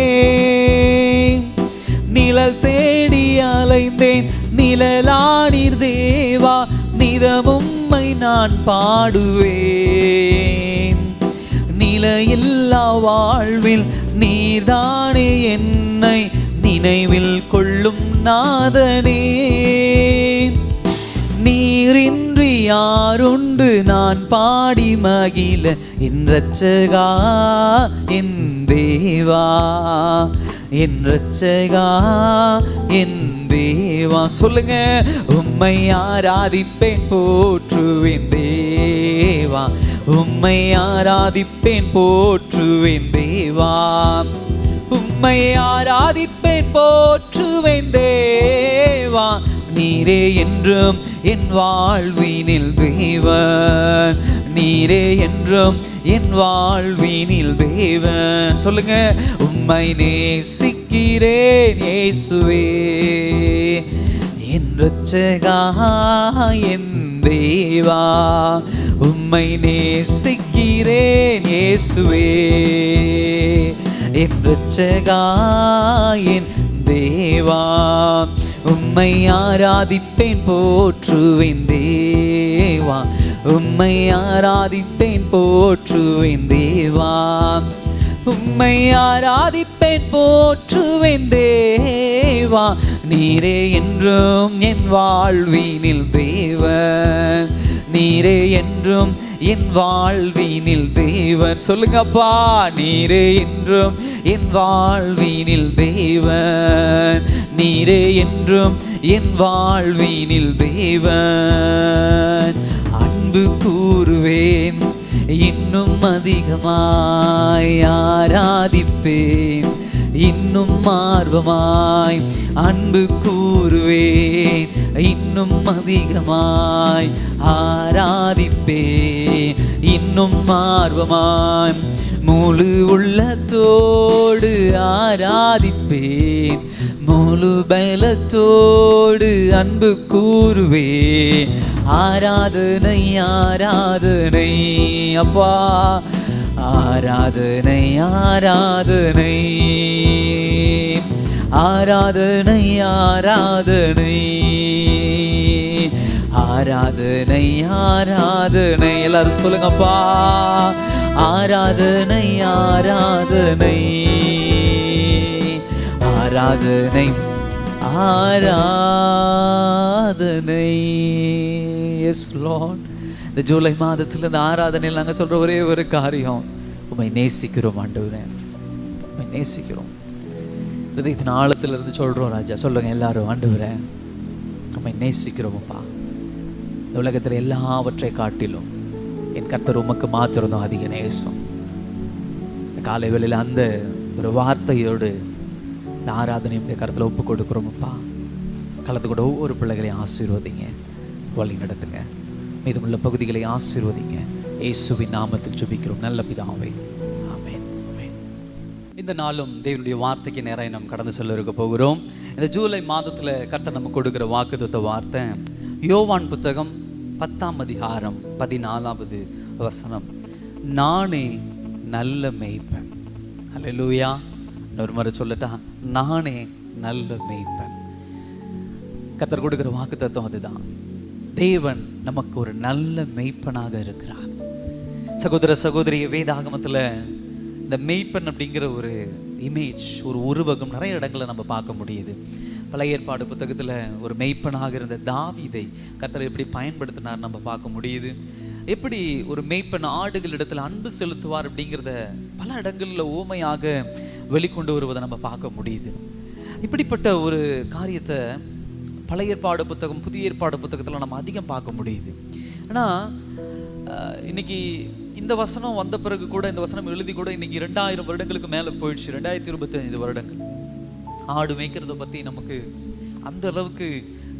நிழல் தேடி அலைந்தேன் நிழலானீர் தேவா, நிதமும்மை நான் பாடுவேன். நிலையில்லா வாழ்வில் நீர்தானே என்னை நினைவில் கொள்ளும் நாதனே. நீரின்றி யாருண்டு நான் பாடி மகிழ, என் இரட்சகா என் தேவா, என் இரட்சகா என் தேவா. சொல்லுங்க, உம்மை ஆராதிப்பேன் போற்றுவேன் தேவா, உம்மை ஆராதிப்பேன் போற்றுவேன் தேவா, உம்மை ஆராதிப்பேன் போற்றுவேன் தேவா. நீரே என்றும் என் வாழ்வினில் தேவன், நீரே என்றும் என் வாழ்வினில் தேவன். சொல்லுங்க, உம்மை நேசிக்கிறேன் இயேசுவே, என் இரட்சகா என் தேவா, உம்மை நேசிக்கிறேன் இயேசுவே, என் இரட்சகா என் தேவா, உம்மை ஆராதிப்பேன் போற்றுவேன் தேவா, உம்மை ஆராதிப்பேன் போற்றுவேன் தேவா, உம்மை ஆராதிப்பேன் போற்றுவேன் தேவா. நீரே என்றும் என் வாழ்வினில் தேவன், நீரே என்றும் என் வாழ்வினில் தேவன். சொல்லுங்கப்பா, நீரே என்றும் என் வாழ்வினில் தேவன், நீரே என்றும் என் வாழ்வினில் தேவன். அன்பு கூறுவேன் இன்னும் அதிகமாய் ஆராதிப்பேன், இன்னும் ஆர்வமாய் அன்பு கூறுவேன், இன்னும் அதிகமாய் ஆராதிப்பேன், இன்னும் ஆர்வமாய் முழு உள்ளத்தோடு ஆராதிப்பேன், முழு பலத்தோடு அன்பு கூறுவேன். ஆராதனை ஆராதனை அப்பா, ஆராதனை ஆராதனை ஆராதனை ஆராதனை ஆராதனை ஆராதனை. எல்லாரும் சொல்லுங்கப்பா, ஆராதனை ஆராதனை ஆராதனை ஆராதனை. எஸ் லார்ட், இந்த ஜூலை மாதத்துல இந்த ஆராதனையில் நாங்கள் சொல்ற ஒரே ஒரு காரியம், உம்மை நேசிக்கிறோம் ஆண்டவரே, உம்மை நேசிக்கிறோம். இதயத்தின் ஆழத்துல இருந்து சொல்றோம் ராஜா. சொல்லுங்க எல்லாரும், ஆண்டவரே உம்மை நேசிக்கிறோம்ப்பா. இந்த உலகத்துல எல்லாவற்றை காட்டிலும் என் கர்த்தர் உமக்கு மாத்திரம் அதிக நேசம். இந்த காலை வேளையில் அந்த ஒரு வார்த்தையோடு இந்த ஆராதனையுடைய கருத்தில் ஒப்பு கொடுக்குறோம்ப்பா. கலந்து கூட ஒவ்வொரு பிள்ளைகளையும் ஆசீர்வதிங்க, வழி நடத்துங்க, மீதமுள்ள பகுதிகளை ஆசீர்வதிங்க. இயேசுவின் நாமத்தில் ஜெபிக்கிறோம் நல்ல பிதாவே, ஆமென். இந்த நாளும் தேவனுடைய வார்த்தைக்கு நேராக நாம் கடந்து செல்ல இருக்க போகிறோம். இந்த ஜூலை மாதத்தில் கர்த்தர் நமக்கு கொடுக்குற வாக்குத்தத்த வார்த்தை யோவான் புத்தகம் 10ஆம் அதிகாரம் 14வது வசனம். நானே நல்ல மேய்ப்பன். அல்லேலூயா. ஒரு முறை சொல்லட்டா, நானே நல்ல மேய்ப்பன். கர்த்தர் கொடுக்கிற வாக்குத்தத்தம் அதுதான். தேவன் நமக்கு ஒரு நல்ல மேய்ப்பனாக இருக்கிறார். சகோதர சகோதரி, வேதாகமத்தில் இந்த மேய்ப்பன் அப்படிங்கிற ஒரு இமேஜ், ஒரு உருவகம் நிறைய இடங்களை நம்ம பார்க்க முடியுது. பழைய ஏற்பாடு புத்தகத்தில் ஒரு மேய்ப்பனாக இருந்த தாவீதை கர்த்தர் எப்படி பயன்படுத்தினார் நம்ம பார்க்க முடியுது. எப்படி ஒரு மேய்ப்பன் ஆடுகளிடத்தில் அன்பு செலுத்துவார் அப்படிங்கிறத பல இடங்களில் ஊமையாக வெளிக்கொண்டு வருவதை நம்ம பார்க்க முடியுது. இப்படிப்பட்ட ஒரு காரியத்தை பழைய ஏற்பாடு புத்தகம், புதிய ஏற்பாடு புத்தகத்தில் நம்ம அதிகம் பார்க்க முடியுது. ஆனால் இன்னைக்கு இந்த வசனம் வந்த பிறகு கூட, இந்த வசனம் எழுதி கூட இன்னைக்கு 2000 வருடங்களுக்கு மேலே போயிடுச்சு, 2025 வருடங்கள். ஆடு மேய்க்கிறத பற்றி நமக்கு அந்த அளவுக்கு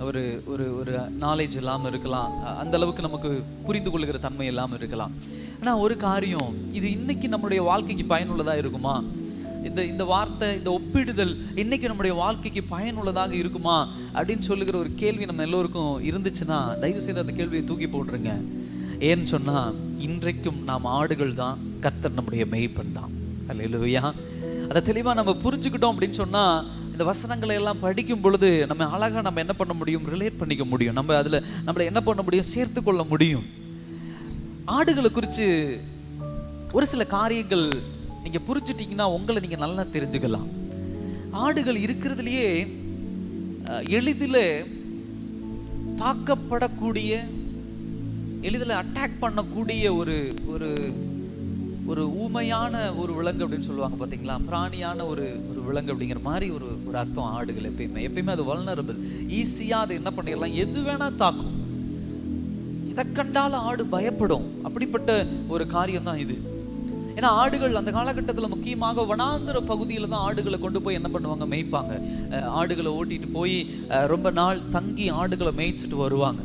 ஒரு ஒரு ஒரு நாலேஜ் இல்லாமல் இருக்கலாம், அந்த அளவுக்கு நமக்கு புரிந்து கொள்கிற தன்மை இல்லாமல் இருக்கலாம். ஆனால் ஒரு காரியம், இது இன்னைக்கு நம்மளுடைய வாழ்க்கைக்கு பயனுள்ளதாக இருக்குமா? இந்த வார்த்தை, இந்த ஒப்பிடுதல் இன்னைக்கு நம்முடைய வாழ்க்கைக்கு பயனுள்ளதாக இருக்குமா அப்படின்னு சொல்லுகிற ஒரு கேள்வி நம்ம எல்லோருக்கும் இருந்துச்சுன்னா தயவு செய்து அந்த கேள்வியை தூக்கி போட்டுருங்க. ஏன்னு சொன்னால், இன்றைக்கும் நாம் ஆடுகள் தான், கர்த்தர் நம்முடைய மேய்ப்பன் தான். அல்லேலூயா. அதை தெளிவாக நம்ம புரிஞ்சுக்கிட்டோம் அப்படின்னு சொன்னால், இந்த வசனங்களை எல்லாம் படிக்கும் பொழுது நம்ம அழகாக நம்ம என்ன பண்ண முடியும், ரிலேட் பண்ணிக்க முடியும். நம்ம அதில் நம்மளை என்ன பண்ண முடியும், சேர்த்து கொள்ள முடியும். ஆடுகளை குறித்து ஒரு சில காரியங்கள் நீங்கள் புரிஞ்சுட்டிங்கன்னா உங்களை நீங்கள் நல்லா தெரிஞ்சுக்கலாம். ஆடுகள் இருக்கிறதுலையே எளிதில் தாக்கப்படக்கூடிய, எளிதில் அட்டாக் பண்ணக்கூடிய ஒரு ஒரு ஒரு ஊமையான ஒரு விலங்கு அப்படின்னு சொல்லுவாங்க பார்த்தீங்களா, பிராணியான ஒரு ஒரு விலங்கு அப்படிங்கிற மாதிரி ஒரு ஒரு அர்த்தம் ஆடுகள். எப்பயுமே அது வல்னரபிள். ஈஸியாக அது என்ன பண்ணிடலாம், எது வேணா தாக்கும், எதை கண்டாலும் ஆடு பயப்படும். அப்படிப்பட்ட ஒரு காரியம் தான் இது. ஏன்னா ஆடுகள் அந்த காலகட்டத்தில் முக்கியமாக வனாந்திர பகுதியில் தான் ஆடுகளை கொண்டு போய் என்ன பண்ணுவாங்க, மேய்ப்பாங்க. ஆடுகளை ஓட்டிட்டு போய் ரொம்ப நாள் தங்கி ஆடுகளை மேய்ச்சிட்டு வருவாங்க.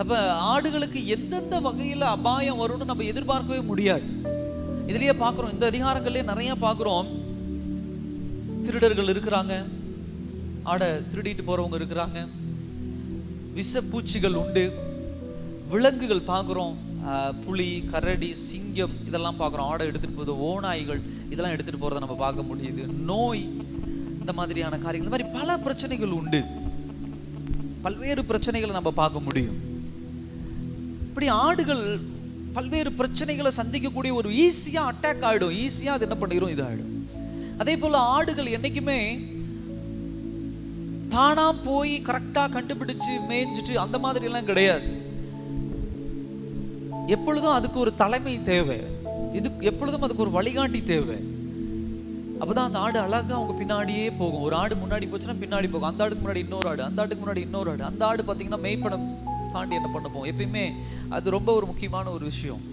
அப்போ ஆடுகளுக்கு எந்தெந்த வகையில் அபாயம் வரும்னு நம்ம எதிர்பார்க்கவே முடியாது. இதுலயே பார்க்குறோம், இந்த அதிகாரங்கள்லேயே நிறைய பார்க்குறோம். திருடர்கள் இருக்கிறாங்க, ஆடை திருடிட்டு போறவங்க இருக்கிறாங்க, விஷப்பூச்சிகள் உண்டு, விலங்குகள் பார்க்குறோம், புலி, கரடி, சிங்கம் இதெல்லாம் பார்க்குறோம். ஆடை எடுத்துகிட்டு போகுது, ஓநாய்கள் இதெல்லாம் எடுத்துகிட்டு போகிறத நம்ம பார்க்க முடியுது. நோய், இந்த மாதிரியான காரியங்கள், இந்த மாதிரி பல பிரச்சனைகள் உண்டு. பல்வேறு பிரச்சனைகளை நம்ம பார்க்க முடியும். இப்படி ஆடுகள் பல்வேறு பிரச்சனைகளை சந்திக்கக்கூடிய ஒரு ஈஸியாக அட்டாக் ஆகிடும், ஈஸியாக அது என்ன பண்ணிடும், இதாகிடும். அதே போல் ஆடுகள் என்றைக்குமே தானா போய் கரெக்டாக கண்டுபிடிச்சு மேய்ஞ்சிட்டு அந்த மாதிரி எல்லாம் கிடையாது. எப்பொழுதும் அதுக்கு ஒரு தலைமை தேவை, எப்பொழுதும் அதுக்கு ஒரு வழிகாட்டி தேவை. அப்போதான் அந்த ஆடு அழகாக அவங்க பின்னாடியே போகும். ஒரு ஆடு முன்னாடி போச்சுன்னா பின்னாடி போகும், அந்த ஆடுக்கு முன்னாடி இன்னொரு ஆடு, அந்த ஆடுக்கு முன்னாடி இன்னொரு ஆடு. அந்த ஆடு பார்த்தீங்கன்னா மேய்ப்படம் தாண்டி என்ன பண்ண போகும். எப்பயுமே அது ரொம்ப ஒரு முக்கியமான ஒரு விஷயம்.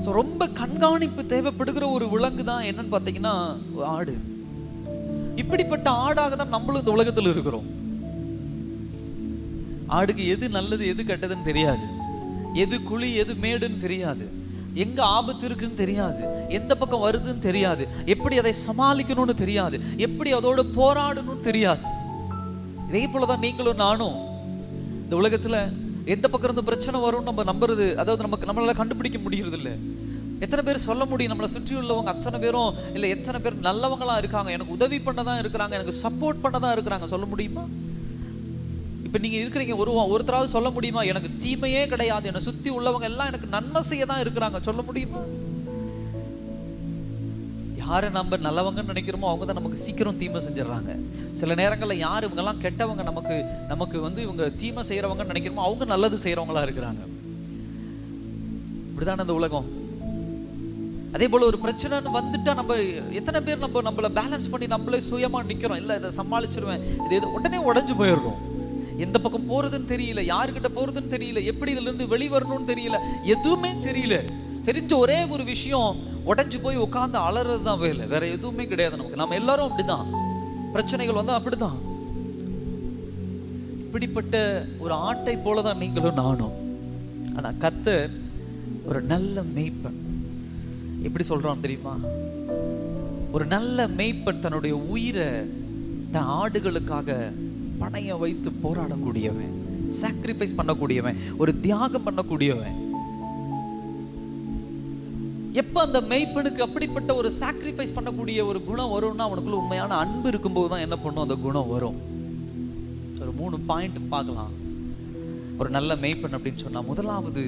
ஸோ ரொம்ப கண்காணிப்பு தேவைப்படுகிற ஒரு விலங்கு தான் என்னன்னு பார்த்தீங்கன்னா ஆடு. இப்படிப்பட்ட ஆடாக தான் நம்மளும் இந்த உலகத்தில் இருக்கிறோம். ஆடுக்கு எது நல்லது எது கெட்டதுன்னு தெரியாது, எது குழி எது மேடுன்னு தெரியாது, எங்க ஆபத்து இருக்குன்னு தெரியாது, எந்த பக்கம் வருதுன்னு தெரியாது, எப்படி அதை சமாளிக்கணும்னு தெரியாது, எப்படி அதோட போராடணும்னு தெரியாது. இதே போலதான் நீங்களும் நானும் இந்த உலகத்துல எந்த பக்கம் இருந்து பிரச்சனை வரும் நம்ம நம்புறது, அதாவது நம்மளால கண்டுபிடிக்க முடியறது இல்லை. எத்தனை பேர் சொல்ல முடியும், நம்மளை சுற்றி உள்ளவங்க அத்தனை பேரும் இல்லை, எத்தனை பேர் நல்லவங்களா இருக்காங்க, எனக்கு உதவி பண்ணதான் இருக்கிறாங்க, எனக்கு சப்போர்ட் பண்ணதான் இருக்கிறாங்க, சொல்ல முடியுமா? இப்ப நீங்க இருக்கிறீங்க, ஒருத்தராவது சொல்ல முடியுமா எனக்கு தீமையே கிடையாது, என்னை சுத்தி உள்ளவங்க எல்லாம் எனக்கு நன்மை செய்ய தான் இருக்கிறாங்க, சொல்ல முடியுமா? யாரை நம்ம நல்லவங்கன்னு நினைக்கிறோமோ அவங்க தான் நமக்கு சீக்கிரம் தீமை செஞ்சிடறாங்க. சில நேரங்களில் யார் இவங்கெல்லாம் கெட்டவங்க, நமக்கு இவங்க தீமை செய்கிறவங்கன்னு நினைக்கிறோமோ அவங்க நல்லது செய்கிறவங்களா இருக்கிறாங்க. இப்படிதான் இந்த உலகம். அதே போல ஒரு பிரச்சனைன்னு வந்துட்டா நம்ம எத்தனை பேர் நம்மள பேலன்ஸ் பண்ணி நம்மளே சுயமா நிக்கிறோம். இல்ல இதை சமாளிச்சிருவேன், இது உடனே உடஞ்சு போயிடுறோம். எந்த பக்கம் போறதுன்னு தெரியல, யாருக்கிட்ட போறதுன்னு தெரியல, எப்படி இதுல இருந்து வெளிவரணும்னு தெரியல, எதுவுமே தெரியல. தெரிஞ்ச ஒரே ஒரு விஷயம், உடஞ்சு போய் உட்கார்ந்து அலறது தான் வேலை, வேற எதுவுமே கிடையாது நமக்கு. நம்ம எல்லாரும் அப்படிதான், பிரச்சனைகள் வந்தா அப்படிதான். இப்படிப்பட்ட ஒரு ஆட்டை போலதான் நீங்களும் நானும். ஆனா கர்த்தர் ஒரு நல்ல மேய்ப்பன். எப்படி சொல்றான் தெரியுமா? ஒரு நல்ல மேய்ப்பன் தன்னுடைய உயிரை தன் ஆடுகளுக்காக பணைய வைத்து போராடக்கூடியவன், சாக்ரிஃபைஸ் பண்ணக்கூடியவன், ஒரு தியாகம் பண்ணக்கூடியவன். எப்ப அந்த மேய்ப்பனுக்கு அப்படிப்பட்ட ஒரு சாக்ரிஃபைஸ் பண்ணக்கூடிய ஒரு குணம் வரும்னா, அவனுக்குள்ள உண்மையான அன்பு இருக்கும்போது தான் என்ன பண்ணும், அந்த குணம் வரும். ஒரு 3 பாயிண்ட் பார்க்கலாம். ஒரு நல்ல மேய்ப்பன் அப்படின்னு சொன்னா, முதலாவது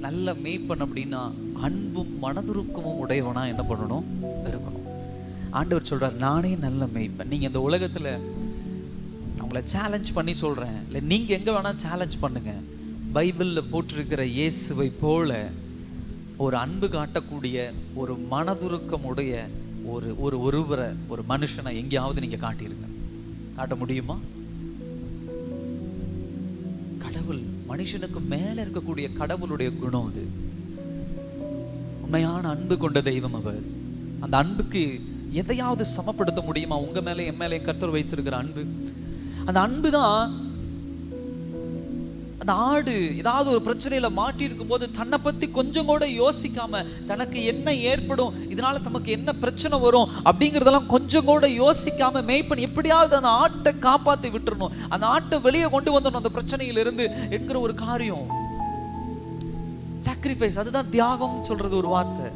நல்ல மேய்ப்பன் அப்படின்னா அன்பும் மனதுருக்கமும் உடையவனா என்ன பண்ணணும், இருக்கணும். ஆண்டவர் சொல்றார், நானே நல்ல மேய்ப்பன். நீங்க இந்த உலகத்துல, உங்களை சேலஞ்ச் பண்ணி சொல்றேன், இல்லை நீங்க எங்க வேணா சேலஞ்ச் பண்ணுங்க, பைபிள்ல போட்டிருக்கிற இயேசுவை போல ஒரு அன்பு காட்டக்கூடிய, ஒரு மனதுருக்கம் உடைய ஒருவரை, ஒரு மனுஷனை எங்கேயாவது நீங்க காட்டியிருங்க. காட்ட முடியுமா? கடவுள், மனுஷனுக்கு மேல இருக்கக்கூடிய கடவுளுடைய குணம் அது. உண்மையான அன்பு கொண்ட தெய்வம் அவர். அந்த அன்புக்கு எதையாவது சமப்படுத்த முடியுமா? உங்க மேலே என் மேலே கர்த்தர் வைத்திருக்கிற அன்பு, அந்த அன்பு தான். அந்த ஆடு ஏதாவது ஒரு பிரச்சனையில மாட்டி இருக்கும் போது தன்னை பத்தி கொஞ்சம் கூட யோசிக்காம, தனக்கு என்ன ஏற்படும், இதனால தமக்கு என்ன பிரச்சனை வரும் அப்படிங்கறதெல்லாம் கொஞ்சம் கூட யோசிக்காம மேய்ப்பன் எப்படியாவது அந்த ஆட்டை காப்பாத்தி விட்டுறணும், அந்த ஆட்டை வெளியே கொண்டு வந்துடணும் அந்த பிரச்சனையில இருந்து என்கிற ஒரு காரியம். சாக்ரிஃபைஸ், அதுதான் தியாகம் சொல்றது ஒரு வார்த்தை.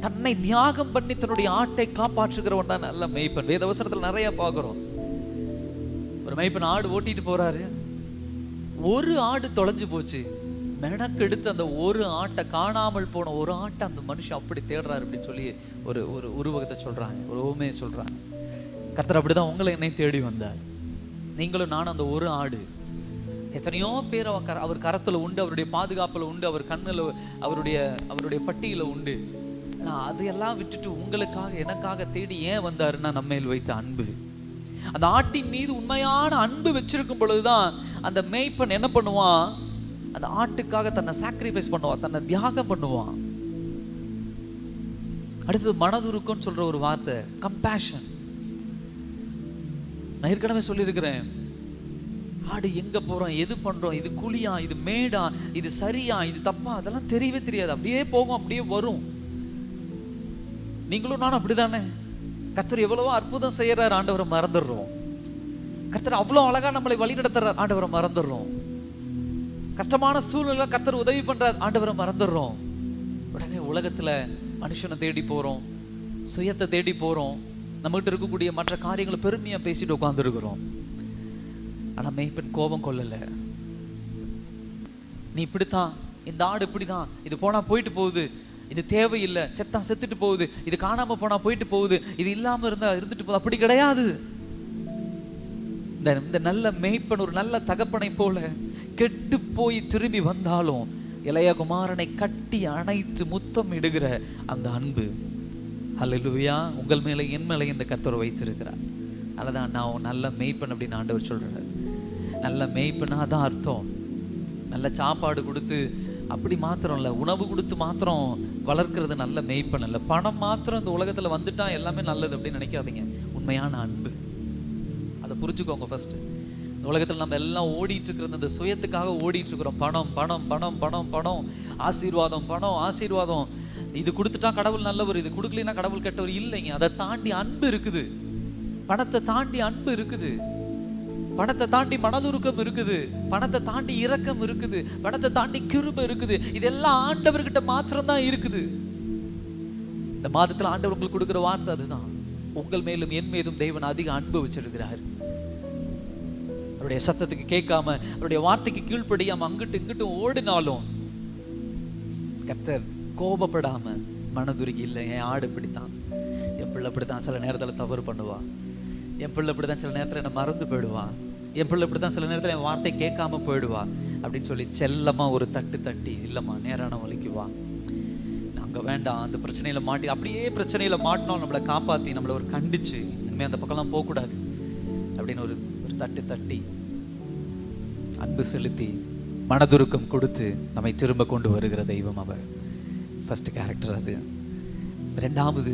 தன்னை தியாகம் பண்ணி தன்னுடைய ஆட்டை காப்பாற்றுகிறவன் தான் நல்ல மேய்ப்பன். வேதவசனத்துல நிறைய பார்க்கிறோம். ஒரு மேய்ப்பன் ஆடு ஓட்டிட்டு போறாரு, ஒரு ஆடு தொலைஞ்சு போச்சு. மெனக்கெடுத்து அந்த ஒரு ஆட்டை, காணாமல் போன ஒரு ஆட்டை அந்த மனுஷன் அப்படி தேடுறாரு அப்படின்னு சொல்லி ஒரு ஒரு உருவகத்தை சொல்றாங்க, ஒரு உவமையை சொல்றாங்க. கர்த்தர் அப்படிதான் உங்களை என்னை தேடி வந்தார். நீங்களும் நானும் அந்த ஒரு ஆடு. எத்தனையோ பேர் அவர் கரத்துல உண்டு, அவருடைய பாதுகாப்புல உண்டு, அவர் கண்ணுல, அவருடைய பட்டியல உண்டு. நான் அதையெல்லாம் விட்டுட்டு உங்களுக்காக எனக்காக தேடி ஏன் வந்தாருன்னா, நம்ம மேல் வைத்த அன்பு. அந்த ஆட்டின் மீது உண்மையான அன்பு வச்சிருக்கும் பொழுதுதான் அந்த மேய்ப்பன் என்ன பண்ணுவான், அந்த ஆட்டுக்காக தன்னை சாக்ரிஃபைஸ் பண்ணுவான், தன்னை தியாகம் பண்ணுவான். அடுத்தது மனதுருக்கம்னு சொல்ற ஒரு வார்த்தை, கம்பேஷன். நான் ஏற்கனவே சொல்லியிருக்கிறேன், ஆடு எங்க போறோம், எது பண்றோம், இது குழியா, இது மேடா, இது சரியா, இது தப்பா, அதெல்லாம் தெரியவே தெரியாது. அப்படியே போகும், அப்படியே வரும். நீங்களும் நானும் அப்படிதானே? கர்த்தர் எவ்வளவோ அற்புதம் செய்யறாரு, ஆண்டவரை மறந்துடுறோம். கர்த்தர் அவ்வளவு அழகா நம்மளை வழி நடத்துறார், ஆண்டவரை மறந்துடுறோம். கஷ்டமான சூழ்நிலை கர்த்தர் உதவி பண்றார், ஆண்டவரை மறந்துடுறோம். உடனே உலகத்துல மனுஷனை தேடி போறோம், சுயத்தை தேடி போறோம், நம்மகிட்ட இருக்கக்கூடிய மற்ற காரியங்களை பெருமையா பேசிட்டு உட்கார்ந்துருக்கிறோம். ஆனா மேய்ப்பன் கோபம் கொள்ளல. நீ இப்படித்தான், இந்த ஆடு இப்படிதான், இது போனா போயிட்டு போகுது, இது தேவையில்லை, செத்தா செத்துட்டு போகுது, இது காணாம போனா போயிட்டு போகுது, இது இல்லாம இருந்தா இருந்துட்டு போகுது, அப்படி கிடையாது. இந்த நல்ல மேய்ப்பன் ஒரு நல்ல தகப்பனை போல கெட்டு போய் திரும்பி வந்தாலும் இளைய குமாரனை கட்டி அணைத்து முத்தம் இடுகிற அந்த அன்பு. ஹல்லேலூயா. உங்கள் மேலே என் மேலே இந்த கர்த்தர் வைத்திருக்கிறார். அதுதான் நான் நல்ல மேய்ப்பன் அப்படின்னு ஆண்டவர் சொல்றாரு. நல்ல மேய்ப்பனா தான் அர்த்தம். நல்ல சாப்பாடு கொடுத்து அப்படி மாத்திரம் இல்லை, உணவு கொடுத்து மாத்திரம் வளர்க்கிறது நல்ல மேய்ப்பன் இல்லை. பணம் மாத்திரம் இந்த உலகத்துல வந்துட்டா எல்லாமே நல்லது அப்படின்னு நினைக்காதீங்க. உண்மையான அன்பு, அதை புரிஞ்சுக்கோங்க. ஃபர்ஸ்ட், இந்த உலகத்துல நம்ம எல்லாம் ஓடிட்டு இருக்கிறது இந்த சுயத்துக்காக ஓடிட்டு இருக்கிறோம். பணம் பணம் பணம் பணம் பணம், ஆசீர்வாதம் பணம் ஆசீர்வாதம். இது கொடுத்துட்டா கடவுள் நல்லவர், இது கொடுக்கலைன்னா கடவுள் கெட்டவர். இல்லைங்க, அதை தாண்டி அன்பு இருக்குது. பணத்தை தாண்டி அன்பு இருக்குது, பணத்தை தாண்டி மனதுருக்கம் இருக்குது, பணத்தை தாண்டி இரக்கம் இருக்குது, பணத்தை தாண்டி கிருபை இருக்குது. இதெல்லாம் ஆண்டவர்கிட்ட மாத்திரம் தான் இருக்குது. இந்த மாதத்துல ஆண்டவர் உங்களுக்கு கொடுக்கிற வார்த்தை அதுதான். உங்கள் மேலும் என் மீதும் தேவன் அதிக அன்பு வச்சிருக்கிறார். அவருடைய சத்தத்துக்கு கேட்காம, அவருடைய வார்த்தைக்கு கீழ்ப்படியாம அங்கிட்டு இங்கிட்டு ஓடினாலும் கர்த்தர் கோபப்படாம மனதுருகி இல்லை. என் ஆடு இப்படித்தான், என் பிள்ளை இப்படித்தான், சில நேரத்துல தவறு பண்ணுவா, என் பிள்ளை இப்படித்தான், சில நேரத்துல என்ன மறந்து போயிடுவான், என் பிள்ளை இப்படி தான் சில நேரத்தில் என் வார்த்தை கேட்காம போயிடுவா அப்படின்னு சொல்லி செல்லமாக ஒரு தட்டு தட்டி, இல்லைம்மா நேரான வழிக்கு வா, அங்கே வேண்டாம், அந்த பிரச்சனையில் மாட்டி, அப்படியே பிரச்சனையில் மாட்டினோம் நம்மளை காப்பாற்றி நம்மளை ஒரு கண்டிச்சு இனிமேல் அந்த பக்கம்லாம் போகக்கூடாது அப்படின்னு ஒரு தட்டு தட்டி அன்பு செலுத்தி மனதுருக்கம் கொடுத்து நம்மை திரும்ப கொண்டு வருகிற தெய்வம் அவர். ஃபர்ஸ்ட் கேரக்டர் அது. ரெண்டாவது,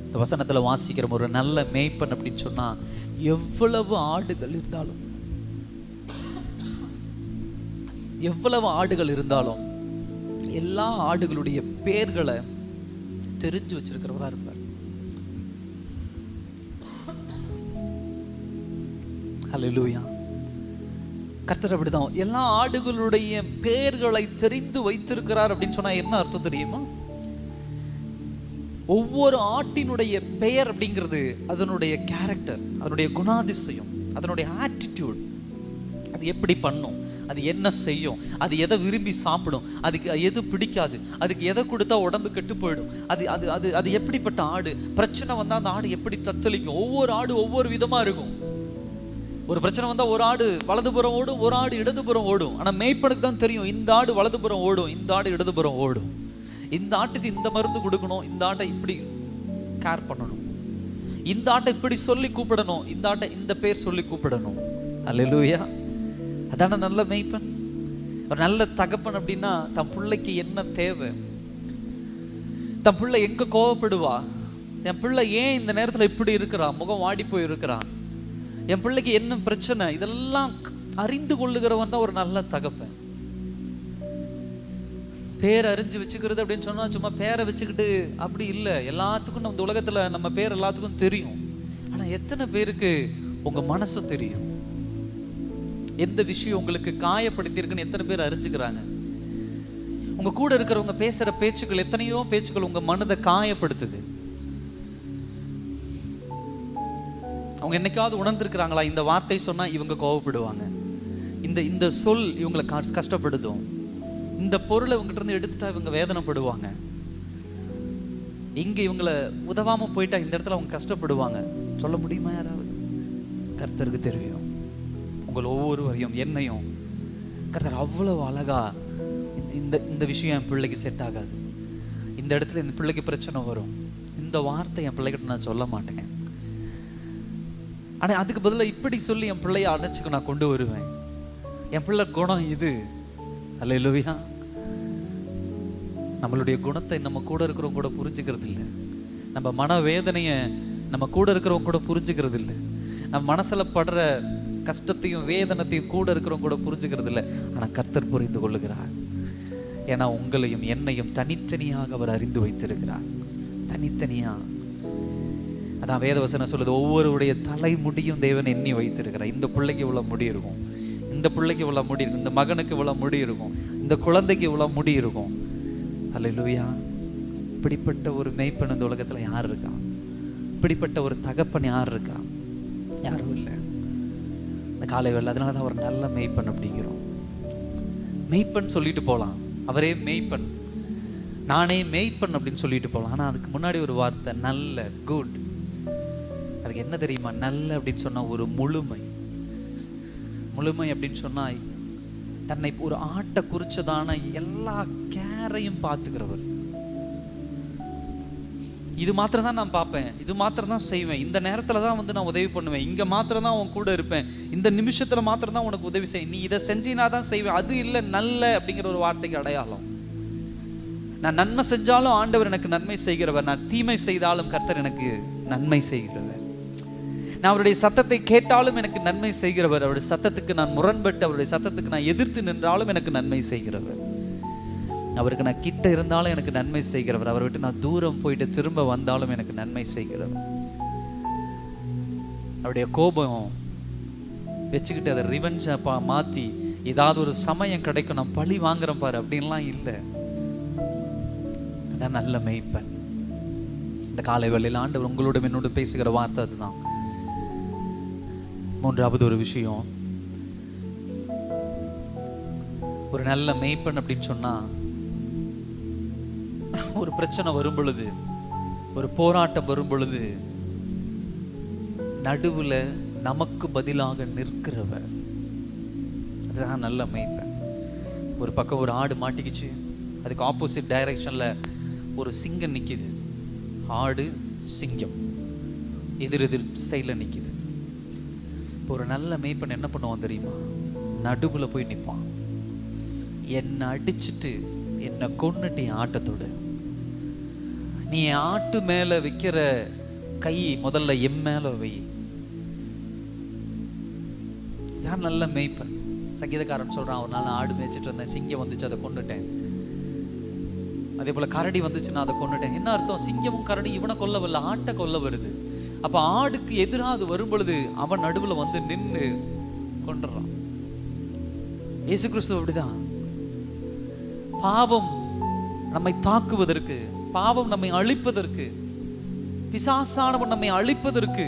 இந்த வசனத்துல வாசிக்கிற ஒரு நல்ல மேய்ப்பன் அப்படின்னு சொன்னா, எவ்வளவு ஆடுகள் இருந்தாலும் எல்லா ஆடுகளுடைய பேர்களை தெரிஞ்சு வச்சிருக்கிறவரா இருப்பார். ஹல்லேலூயா. கர்த்தர் அப்படிதான் எல்லா ஆடுகளுடைய பேர்களை தெரிந்து வைத்திருக்கிறார் அப்படின்னு சொன்னா என்ன அர்த்தம் தெரியுமா? ஒவ்வொரு ஆட்டினுடைய பெயர் அப்படிங்கிறது அதனுடைய கேரக்டர், அதனுடைய குணாதிசயம், அதனுடைய ஆட்டிடியூட், அது எப்படி பண்ணும், அது என்ன செய்யும், அது எதை விரும்பி சாப்பிடும், அதுக்கு எது பிடிக்காது, அதுக்கு எதை கொடுத்தா உடம்பு கெட்டு போயிடும், அது அது அது அது எப்படிப்பட்ட ஆடு, பிரச்சனை வந்தால் அந்த ஆடு எப்படி தத்தளிக்கும். ஒவ்வொரு ஆடு ஒவ்வொரு விதமா இருக்கும். ஒரு பிரச்சனை வந்தால் ஒரு ஆடு வலதுபுறம் ஓடும், ஒரு ஆடு இடதுபுறம் ஓடும். ஆனால் மேய்ப்பனுக்கு தான் தெரியும் இந்த ஆடு வலதுபுறம் ஓடும், இந்த ஆடு இடதுபுறம் ஓடும், இந்த ஆட்டுக்கு இந்த மருந்து கொடுக்கணும், இந்த ஆட்டை இப்படி கேர் பண்ணணும், இந்த ஆட்டை இப்படி சொல்லி கூப்பிடணும், இந்த ஆட்டை இந்த பேர் சொல்லி கூப்பிடணும். அல்லேலூயா. அதான நல்ல மேய்ப்பன். ஒரு நல்ல தகப்பன் அப்படின்னா தன் பிள்ளைக்கு என்ன தேவை, தன் பிள்ளை எங்க கோவப்படுவா, என் பிள்ளை ஏன் இந்த நேரத்தில் இப்படி இருக்கிறா, முகம் வாடி போய் இருக்கிறான், என் பிள்ளைக்கு என்ன பிரச்சனை, இதெல்லாம் அறிந்து கொள்ளுகிறவன் தான் ஒரு நல்ல தகப்பன். பேர் அறிஞ்சு வச்சுக்கிறது அப்படின்னு சொன்னா சும்மா பேரை வச்சுக்கிட்டு அப்படி இல்லை. எல்லாத்துக்கும் நம்ம உலகத்துல நம்ம பேர் எல்லாத்துக்கும் தெரியும். ஆனா எத்தனை பேருக்கு உங்க மனசு தெரியும், எந்த விஷயம் உங்களுக்கு காயப்படுத்தி இருக்குன்னு எத்தனை பேர் அறிஞ்சுக்கிறாங்க? உங்க கூட இருக்கிறவங்க பேசுற பேச்சுக்கள், எத்தனையோ பேச்சுக்கள் உங்க மனதை காயப்படுத்துது. அவங்க என்னைக்காவது உணர்ந்திருக்கிறாங்களா, இந்த வார்த்தை சொன்னா இவங்க கோவப்படுவாங்க, இந்த சொல் இவங்களை கஷ்டப்படுத்தும், இந்த பொருளை இவங்ககிட்ட இருந்து எடுத்துட்டா இவங்க வேதனைப்படுவாங்க, இங்க இவங்களை உதவாம போயிட்டா இந்த இடத்துல அவங்க கஷ்டப்படுவாங்க. சொல்ல முடியுமா யாராவது? கர்த்தருக்கு தெரியும். உங்கள் ஒவ்வொருவரையும் என்னையும் கர்த்தர் அவ்வளவு அழகா, இந்த விஷயம் என் பிள்ளைக்கு செட் ஆகாது, இந்த இடத்துல இந்த பிள்ளைக்கு பிரச்சனை வரும், இந்த வார்த்தை என் பிள்ளைகிட்ட நான் சொல்ல மாட்டேங்க, ஆனா அதுக்கு பதிலாக இப்படி சொல்லி என் பிள்ளைய அணைச்சுக்க நான் கொண்டு வருவேன். என் பிள்ளை குணம் இது. அல்லேலூயா. நம்மளுடைய குணத்தை நம்ம கூட இருக்கிறவங்க கூட புரிஞ்சுக்கிறது இல்லை. நம்ம மனவேதனைய நம்ம கூட இருக்கிறவங்க கூட புரிஞ்சுக்கிறது இல்லை. நம்ம மனசுல படுற கஷ்டத்தையும் வேதனத்தையும் கூட இருக்கிறவங்க கூட புரிஞ்சுக்கிறது இல்லை. ஆனா கர்த்தர் புரிந்து கொள்ளுகிறார். ஏன்னா உங்களையும் என்னையும் தனித்தனியாக அவர் அறிந்து வைத்திருக்கிறார். தனித்தனியா. அதான் வேதவசனம் சொல்லுது, ஒவ்வொருடைய தலைமுடியும் தேவன் எண்ணி வைத்திருக்கிறார். இந்த பிள்ளைக்கு இவ்வளவு முடி இருக்கும், இந்த பிள்ளைக்கு இவ்வளவு முடி இருக்கும், இந்த மகனுக்கு இவ்வளவு முடி இருக்கும், இந்த குழந்தைக்கு இவ்வளவு முடி இருக்கும். அல்லேலூயா. இப்படிப்பட்ட ஒரு மேய்ப்பன் இந்த உலகத்துல யார் இருக்கா? இப்படிப்பட்ட ஒரு தகப்பன் யார் இருக்கா? யாரும் இல்லை. இந்த காலை வேளை அதனாலதான் ஒரு நல்ல மேய்ப்பன் அப்படிங்கிறோம். மேய்ப்பன் சொல்லிட்டு போலாம், அவரே மேய்ப்பன், நானே மேய்ப்பன் அப்படின்னு சொல்லிட்டு போகலாம். ஆனால் அதுக்கு முன்னாடி ஒரு வார்த்தை நல்ல, குட். அதுக்கு என்ன தெரியுமா? நல்ல அப்படின்னு சொன்னா ஒரு முழுமை. முழுமை அப்படின்னு சொன்னா தன்னை ஒரு ஆட்டை குறிச்சதான எல்லா கேரையும் பார்த்துக்கிறவர். இது மாத்திரம் தான் நான் பார்ப்பேன், இது மாத்திரம் தான் செய்வேன், இந்த நேரத்துல தான் வந்து நான் உதவி பண்ணுவேன், இங்க மாத்திரம் தான் உன் கூட இருப்பேன், இந்த நிமிஷத்துல மாத்திரம் தான் உனக்கு உதவி செய்வேன், நீ இதை செஞ்சினா தான் செய்வேன். அது இல்லை நல்ல அப்படிங்கிற ஒரு வார்த்தைக்கு அடையாளம். நான் நன்மை செஞ்சாலும் ஆண்டவர் எனக்கு நன்மை செய்கிறவர், நான் தீமை செய்தாலும் கர்த்தர் எனக்கு நன்மை செய்கிறவர், நான் அவருடைய சத்தத்தை கேட்டாலும் எனக்கு நன்மை செய்கிறவர், அவருடைய சத்தத்துக்கு நான் முரண்பட்டு அவருடைய சத்தத்துக்கு நான் எதிர்த்து நின்றாலும் எனக்கு நன்மை செய்கிறவர், அவருக்கு நான் கிட்ட இருந்தாலும் எனக்கு நன்மை செய்கிறவர், அவரை விட்டு நான் தூரம் போயிட்டு திரும்ப வந்தாலும் எனக்கு நன்மை செய்கிறவர். அவருடைய கோபம் வச்சுக்கிட்டு அதை ரிவெஞ்சா மாத்தி ஏதாவது ஒரு சமயம் கிடைக்கும் நான் பழி வாங்குறேன் பாரு அப்படின்லாம் இல்லை. அதான் நல்ல மேய்ப்பன். இந்த காலை வேளையில் ஆண்டவர் உங்களோட என்னோட பேசுகிற வார்த்தை அதுதான். மூன்றாவது ஒரு விஷயம், ஒரு நல்ல மேய்ப்பன் அப்படின்னு சொன்னா, ஒரு பிரச்சனை வரும் பொழுது, ஒரு போராட்டம் வரும் பொழுது நடுவுல நமக்கு பதிலாக நிற்கிறவர். அதுதான் நல்ல மேய்ப்பன். ஒரு பக்கம் ஒரு ஆடு மாட்டிக்கிச்சு, அதுக்கு ஆப்போசிட் டைரக்ஷன்ல ஒரு சிங்கம் நிக்குது. ஆடு சிங்கம் எதிரெதிர் சைடில் நிக்குது. இப்போ ஒரு நல்ல மேய்ப்பன் என்ன பண்ணுவான் தெரியுமா? நடுவில் போய் நிற்பான். என்னை அடிச்சுட்டு என்னை கொன்னுட்டு என் ஆட்டத்தோடு, நீ ஆட்டு மேல வைக்கிற கை முதல்ல என் மேல வை. யார் நல்ல மேய்ப்பன்? சங்கீதக்காரன் சொல்றான், ஒரு நாள் ஆடு மேய்ச்சிட்டு இருந்தேன், சிங்கம் வந்துச்சு, அதை கொண்டுட்டேன். அதே போல கரடி வந்துச்சு, நான் அதை கொண்டுட்டேன். என்ன அர்த்தம்? சிங்கமும் கரடி இவனை கொல்ல வரல, ஆட்டை கொல்ல வருது. அப்ப ஆடுக்கு எதிராக அது வரும் பொழுது அவன் நடுவில் வந்து நின்று கொண்டுறான். இயேசு கிறிஸ்து அப்படிதான். பாவம் நம்மை தாக்குவதற்கு, பாவம் நம்மை அழிப்பதற்கு, பிசாசானவன் நம்மை அழிப்பதற்கு,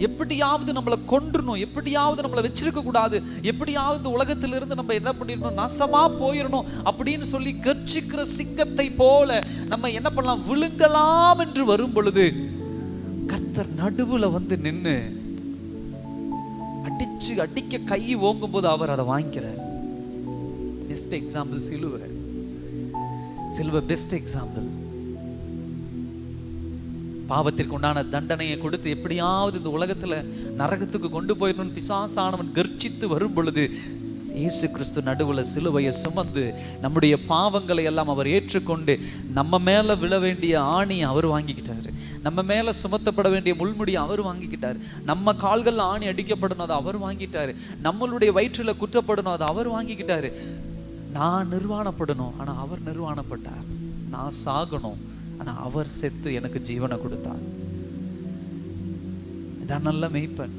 எப்படியாவது நம்மளை கொன்றணும், எப்படியாவது நம்மளை வச்சிருக்க கூடாது, எப்படியாவது உலகத்திலிருந்து நம்ம என்ன பண்ணிடணும், நாசமா போயிடணும் அப்படின்னு சொல்லி கர்ச்சிக்கிற சிங்கத்தை போல நம்ம என்ன பண்ணலாம், விழுங்கலாம் என்று வரும் பொழுது கர்த்தர் நடுவுல வந்து நின்று அடிக்க கை ஓங்கும் போது அவர் அதை வாங்கிக்கிறார். பெஸ்ட் எக்ஸாம்பிள் சிலுவை. Best example. பாவத்திற்கு உண்டான தண்டனையை கொடுத்து எப்படியாவது இந்த உலகத்துல நரகத்துக்கு கொண்டு போயிடணும்னு பிசாசானவன் கர்ச்சித்து வரும் பொழுது இயேசு கிறிஸ்து நடுவுல சிலுவையை சுமந்து நம்முடைய பாவங்களை எல்லாம் அவர் ஏற்றுக்கொண்டு நம்ம மேல விழ வேண்டிய ஆணி அவர் வாங்கிக்கிட்டாரு, நம்ம மேல சுமத்தப்பட வேண்டிய முள்முடியை அவர் வாங்கிக்கிட்டாரு, நம்ம கால்கள் ஆணி அடிக்கப்படணும் அதை அவர் வாங்கிட்டாரு, நம்மளுடைய வயிற்றுல குற்றப்படணும் அதை அவர் வாங்கிக்கிட்டாரு. நான் நிர்வாணப்படணும் ஆனா அவர் நிர்வாணப்பட்டார். நான் சாகணும் ஆனா அவர் செத்து எனக்கு ஜீவனை கொடுத்தார். இதான் நல்ல மேய்ப்பன்.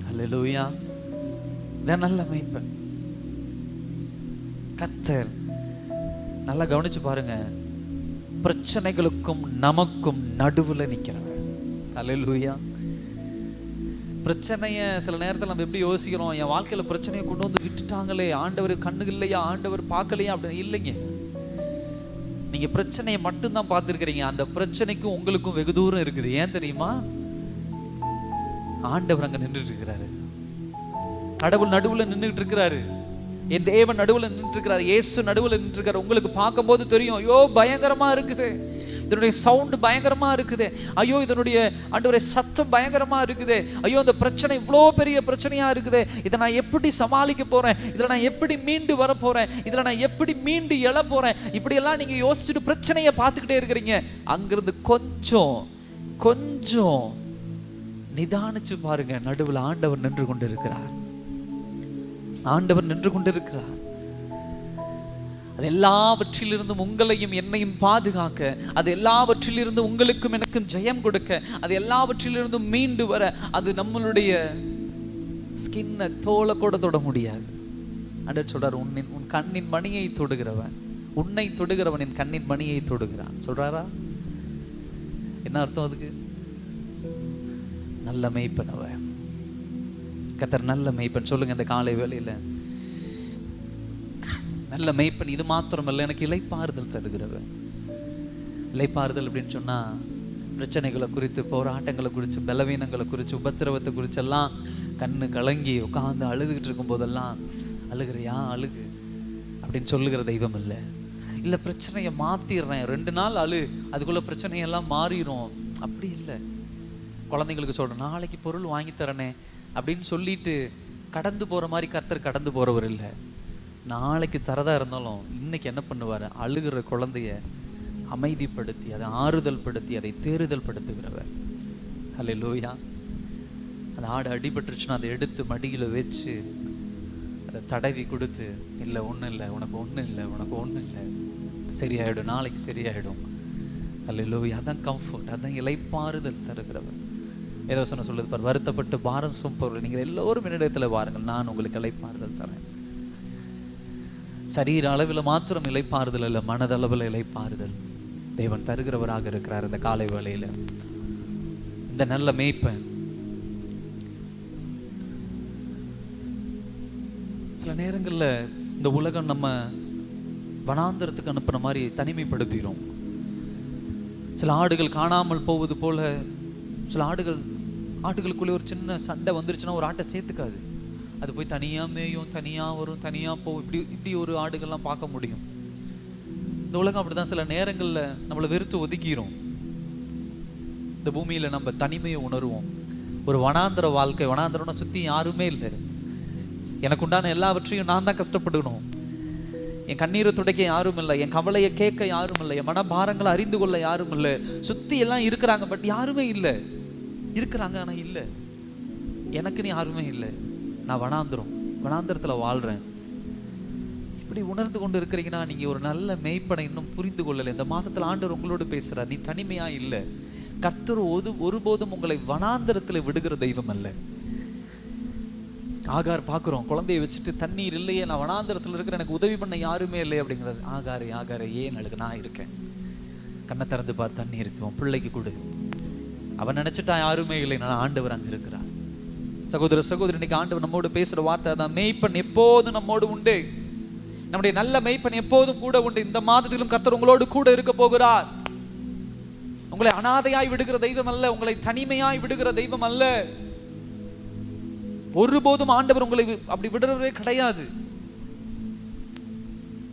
அல்லேலூயா. இதான் நல்ல மேய்ப்பன் கர்த்தர். நல்லா கவனிச்சு பாருங்க, பிரச்சனைகளுக்கும் நமக்கும் நடுவுல நிக்கிறவர். அல்லேலூயா. பிரச்சனைய சில நேரத்தில் நம்ம எப்படி யோசிக்கிறோம், என் வாழ்க்கையில பிரச்சனையை கொண்டு வந்து விட்டுட்டாங்களே, ஆண்டவர் கண்ணுக்கு இல்லையா, ஆண்டவர் பார்க்கலையா அப்படின்னு. இல்லைங்க, நீங்க பிரச்சனையை மட்டும்தான் பார்த்துருக்கிறீங்க. அந்த பிரச்சனைக்கும் உங்களுக்கும் வெகு தூரம் இருக்குது. ஏன் தெரியுமா? ஆண்டவர் அங்க நின்றுட்டு இருக்கிறாரு. கடவுள் நடுவுல நின்றுட்டு இருக்கிறாரு. என் தேவன் நடுவுல நின்று இருக்கிறார். இயேசு நடுவுல நின்று இருக்காரு. உங்களுக்கு பார்க்கும் போது தெரியும், ஐயோ பயங்கரமா இருக்குது, இதனுடைய சவுண்ட் பயங்கரமா இருக்குது, ஐயோ இதனுடைய ஆண்டவரே சத்தம் பயங்கரமா இருக்குது, ஐயோ இந்த பிரச்சனை இவ்வளோ பெரிய பிரச்சனையா இருக்குது, இதை நான் எப்படி சமாளிக்க போறேன், இதுல நான் எப்படி மீண்டு வர போறேன், இதுல நான் எப்படி மீண்டு எழ போறேன், இப்படி எல்லாம் நீங்க யோசிச்சுட்டு பிரச்சனையை பார்த்துக்கிட்டே இருக்கிறீங்க. அங்கிருந்து கொஞ்சம் நிதானிச்சு பாருங்க, நடுவில் ஆண்டவர் நின்று கொண்டு இருக்கிறார். ஆண்டவர் நின்று கொண்டு இருக்கிறார். அது எல்லாவற்றிலிருந்தும் உங்களையும் என்னையும் பாதுகாக்க, அது எல்லாவற்றிலிருந்து உங்களுக்கும் எனக்கும் ஜெயம் கொடுக்க, அது எல்லாவற்றிலிருந்தும் மீண்டு வர, அது நம்மளுடைய ஸ்கின்னை தோலை கூட தொட முடியாது. ஆண்டவர் சொல்றார், உன் கண்ணின் மணியை தொடுகிறவன், உன்னை தொடுகிறவன் என் கண்ணின் மணியை தொடுகிறான் சொல்றாரா? என்ன அர்த்தம் அதுக்கு? நல்ல மேய்ப்பன் அவன். கர்த்தர் நல்ல மேய்ப்பன். சொல்லுங்க இந்த காலை வேளையில, நல்ல மேய்ப்பன். இது மாத்திரமல்ல, எனக்கு இளைப்பாறுதல் தருகிறவன். இளைப்பாறுதல் அப்படின்னு சொன்னா பிரச்சனைகளை குறித்து, போராட்டங்களை குறித்து, பலவீனங்களை குறித்து, உபத்திரவத்தை குறிச்செல்லாம் கண்ணு கலங்கி உட்காந்து அழுதுகிட்டு இருக்கும் போதெல்லாம் அழுகிறியா அழுகு அப்படின்னு சொல்லுகிற தெய்வம் இல்லை. இல்லை பிரச்சனையை மாத்திடுறேன், 2 நாள் அழு, அதுக்குள்ள பிரச்சனையெல்லாம் மாறிடும், அப்படி இல்லை. குழந்தைங்களுக்கு சொல்றேன், நாளைக்கு பொருள் வாங்கி தரனே அப்படின்னு சொல்லிட்டு கடந்து போற மாதிரி கர்த்தர் கடந்து போறவர் இல்லை. நாளைக்கு தரதா இருந்தாலும் இன்னைக்கு என்ன பண்ணுவார்? அழுகிற குழந்தைய அமைதிப்படுத்தி, அதை ஆறுதல் படுத்தி, அதை தேறுதல் படுத்துகிறவர். அல்லேலூயா. அந்த ஆடு அடிபட்டுருச்சுன்னா அதை எடுத்து மடியில வச்சு அதை தடவி கொடுத்து, இல்லை ஒன்றும் இல்லை, உனக்கு ஒன்றும் இல்லை, உனக்கு ஒன்றும் இல்லை, சரியாயிடும், நாளைக்கு சரியாயிடும். அல்லேலூயா. அதான் கம்ஃபர்ட், அதான் இளைப்பாறுதல் தருகிறவர். ஏதோசனம் சொல்லுது பார், வருத்தப்பட்டு பாரசும் பொருள் நீங்கள் எல்லோரும் என்னிடத்தில் வாருங்கள், நான் உங்களுக்கு இளைப்பாறுதல் தரேன். சரீர அளவில் மாத்திரம் இளைப்பாறுதல் அல்ல, மனதளவில் இளைப்பாறுதல் தேவன் தருகிறவராக இருக்கிறார். இந்த காலை வேளையில இந்த நல்ல மேய்ப்பன். சில நேரங்கள்ல இந்த உலகம் நம்ம வனாந்தரத்துக்கு அனுப்புற மாதிரி தனிமைப்படுத்திடும். சில ஆடுகள் காணாமல் போவது போல சில ஆடுகள் ஆட்டுகளுக்குள்ளே ஒரு சின்ன சண்டை வந்துருச்சுன்னா ஒரு ஆட்டை சேர்த்துக்காது. அது போய் தனியாக மேயும், தனியாக வரும், தனியாக போகும். இப்படி ஒரு ஆடுகள்லாம் பார்க்க முடியும். இந்த உலகம் அப்படிதான் சில நேரங்களில் நம்மளை வெறுத்து ஒதுக்கிடும். இந்த பூமியில் நம்ம தனிமையை உணர்வோம். ஒரு வனாந்திர வாழ்க்கை, வனாந்திரம்னா சுற்றி யாருமே இல்லை. எனக்கு உண்டான எல்லாவற்றையும் நான் தான் கஷ்டப்படணும். என் கண்ணீரை துடைக்க யாரும் இல்லை, என் கவலையை கேட்க யாரும் இல்லை, என் மனபாரங்களை அறிந்து கொள்ள யாரும் இல்லை. சுற்றி எல்லாம் இருக்கிறாங்க, பட் யாருமே இல்லை. இருக்கிறாங்க ஆனால் இல்லை. எனக்குன்னு யாருமே இல்லை. நான் வனாந்திரத்தில் வாழ்கிறேன். இப்படி உணர்ந்து கொண்டு இருக்கிறீங்கன்னா நீங்கள் ஒரு நல்ல மேய்ப்பனை இன்னும் புரிந்து கொள்ளலை. இந்த மாதத்தில் ஆண்டவர் உங்களோடு பேசுகிறார். நீ தனிமையாக இல்லை. கர்த்தர் ஒருபோதும் உங்களை வனாந்திரத்தில் விடுகிற தெய்வம் அல்ல. ஆகார் பார்க்குறோம், குழந்தைய வச்சுட்டு தண்ணீர் இல்லையே, நான் வனாந்திரத்தில் இருக்கிறேன், எனக்கு உதவி பண்ண யாருமே இல்லை அப்படிங்கிறார். ஆகாரை ஏன் அழுகு, நான் இருக்கேன், கண்ணை திறந்து பார், தண்ணி இருக்கு, உன் பிள்ளைக்கு கொடு. அவன் நினைச்சிட்டா யாருமே இல்லை, நான் ஆண்டவர் அங்கே இருக்கிறார். சகோதர சகோதரி, இன்னைக்கு ஆண்டவர் நம்மோடு பேசுகிற வார்த்தை தான், மேய்ப்பன் எப்போதும் நம்மோடு உண்டு. நம்முடைய நல்ல மேய்ப்பன் எப்போதும் கூட உண்டு. இந்த மாதத்திலும் கர்த்தர் உங்களோடு கூட இருக்க போகிறார். உங்களை அனாதையாய் விடுகிற தெய்வம் அல்ல, உங்களை தனிமையாய் விடுகிற தெய்வம் அல்ல. ஒருபோதும் ஆண்டவர் உங்களை அப்படி விடுறதே கிடையாது.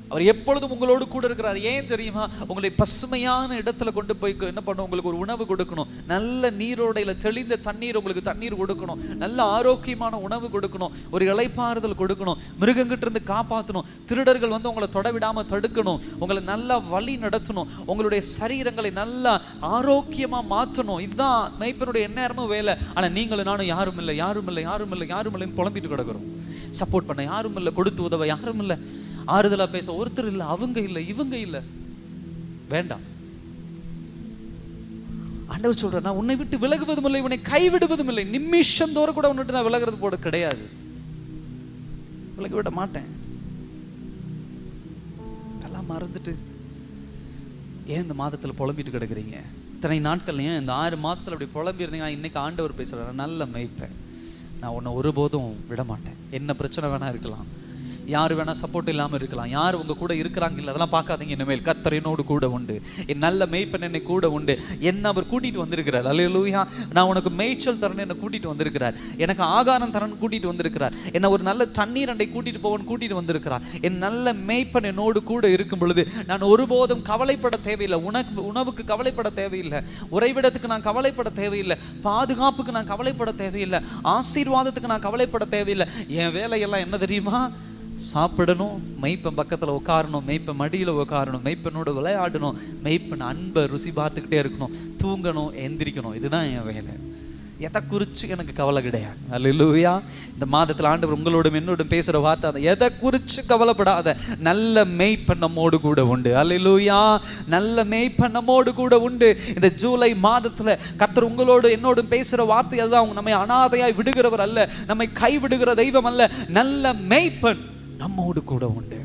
அவர் எப்பொழுதும் உங்களோடு கூட இருக்கிறார். ஏன் தெரியுமா? உங்களை பசுமையான இடத்துல கொண்டு போய் என்ன பண்ணணும், உங்களுக்கு ஒரு உணவு கொடுக்கணும். நல்ல நீரோடையில தெளிந்த தண்ணீர், உங்களுக்கு தண்ணீர் கொடுக்கணும். நல்ல ஆரோக்கியமான உணவு கொடுக்கணும். ஒரு இளைப்பாறுதல் கொடுக்கணும். மிருகங்கிட்ட இருந்து காப்பாற்றணும். திருடர்கள் வந்து உங்களை தொட விடாம தடுக்கணும். உங்களை நல்லா வழி நடத்தணும். உங்களுடைய சரீரங்களை நல்லா ஆரோக்கியமா மாற்றணும். இதுதான் மேய்ப்பனுடைய எந்நேரமும் வேலை. ஆனா நீங்களும் நானும் யாரும் இல்லை, யாரும் இல்லை, யாரும் இல்லை, யாரும் இல்லைன்னு புலம்பிட்டு கிடக்கிறோம். சப்போர்ட் பண்ண யாரும் இல்லை, கொடுத்து உதவ யாரும் இல்லை, ஆறுதலா பேச ஒருத்தர் இல்லை, அவங்க இல்லை, இவங்க இல்லை. வேண்டாம். ஆண்டவர் சொல்ற, நான் உன்னை விட்டு விலகுவதும் இல்லை, உன்னை கைவிடுவதும் இல்லை. நிமிஷம் தோறும் கூட உன்னிட்டு நான் விலகிறது போட கிடையாது. விலகி விட மாட்டேன். எல்லாம் மறந்துட்டு ஏன் இந்த மாதத்துல புலம்பிட்டு கிடக்குறீங்க? இத்தனை நாட்கள் ஏன் இந்த 6 மாதத்துல அப்படி புலம்பி இருந்தீங்கன்னா, இன்னைக்கு ஆண்டவர் பேசுறாரு, நல்ல மேய்ப்பேன், நான் உன்னை ஒருபோதும் விட மாட்டேன். என்ன பிரச்சனை வேணா இருக்கலாம், யார் வேணா சப்போர்ட் இல்லாமல் இருக்கலாம், யார் உங்க கூட இருக்கிறாங்க இல்லை, அதெல்லாம் பார்க்காதீங்க. இனிமேல் கர்த்தர் என்னோடு கூட உண்டு, என் நல்ல மேய்ப்பன் என்னை கூட உண்டு. என்ன அவர் கூட்டிட்டு வந்திருக்கிறார். அல்லேலூயா. நான் உனக்கு மேய்ச்சல் தரேன்னு என்னை கூட்டிட்டு வந்திருக்கிறார். எனக்கு ஆகாரம் தரேன்னு கூட்டிட்டு வந்திருக்கிறார். என்னை ஒரு நல்ல தண்ணீர் அண்டை கூட்டிட்டு போவன்னு கூட்டிட்டு வந்திருக்கிறார். என் நல்ல மேய்ப்பன் என்னோடு கூட இருக்கும் பொழுது நான் ஒருபோதும் கவலைப்பட தேவையில்லை. உணவுக்கு கவலைப்பட தேவையில்லை, உறைவிடத்துக்கு நான் கவலைப்பட தேவையில்லை, பாதுகாப்புக்கு நான் கவலைப்பட தேவையில்லை, ஆசீர்வாதத்துக்கு நான் கவலைப்பட தேவையில்லை. என் வேலையெல்லாம் என்ன தெரியுமா? சாப்பிடணும், மெய்ப்பன் பக்கத்தில் உட்காரணும், மெய்ப்பன் மடியில் உட்காரணும், மெய்ப்பனோட விளையாடணும், மெய்ப்பன் அன்பை ருசி பார்த்துக்கிட்டே இருக்கணும், தூங்கணும், எந்திரிக்கணும். இதுதான் என் வேலை. எதை குறித்து எனக்கு கவலை கிடையாது. அல்லேலூயா. இந்த மாதத்தில் ஆண்டவர் உங்களோடும் என்னோடும் பேசுகிற வார்த்தை அதை, எதை குறித்து கவலைப்படாத, நல்ல மேய்ப்பன் நம்மோடு கூட உண்டு. அல்லேலூயா. நல்ல மேய்ப்பன் நம்மோடு கூட உண்டு. இந்த ஜூலை மாதத்தில் கர்த்தர் உங்களோடு என்னோடும் பேசுகிற வார்த்தை அதுதான். அவங்க நம்மை அனாதையாய் விடுகிறவர் அல்ல, நம்மை கைவிடுகிற தெய்வம் அல்ல. நல்ல மேய்ப்பன் நம்மோடு கூட உண்டு.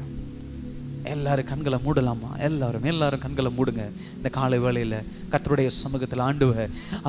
எல்லாரும் கண்களை மூடலாமா? எல்லாரும் கண்களை மூடுங்க. இந்த காலை வேளையில் கர்த்தருடைய சமூகத்தில்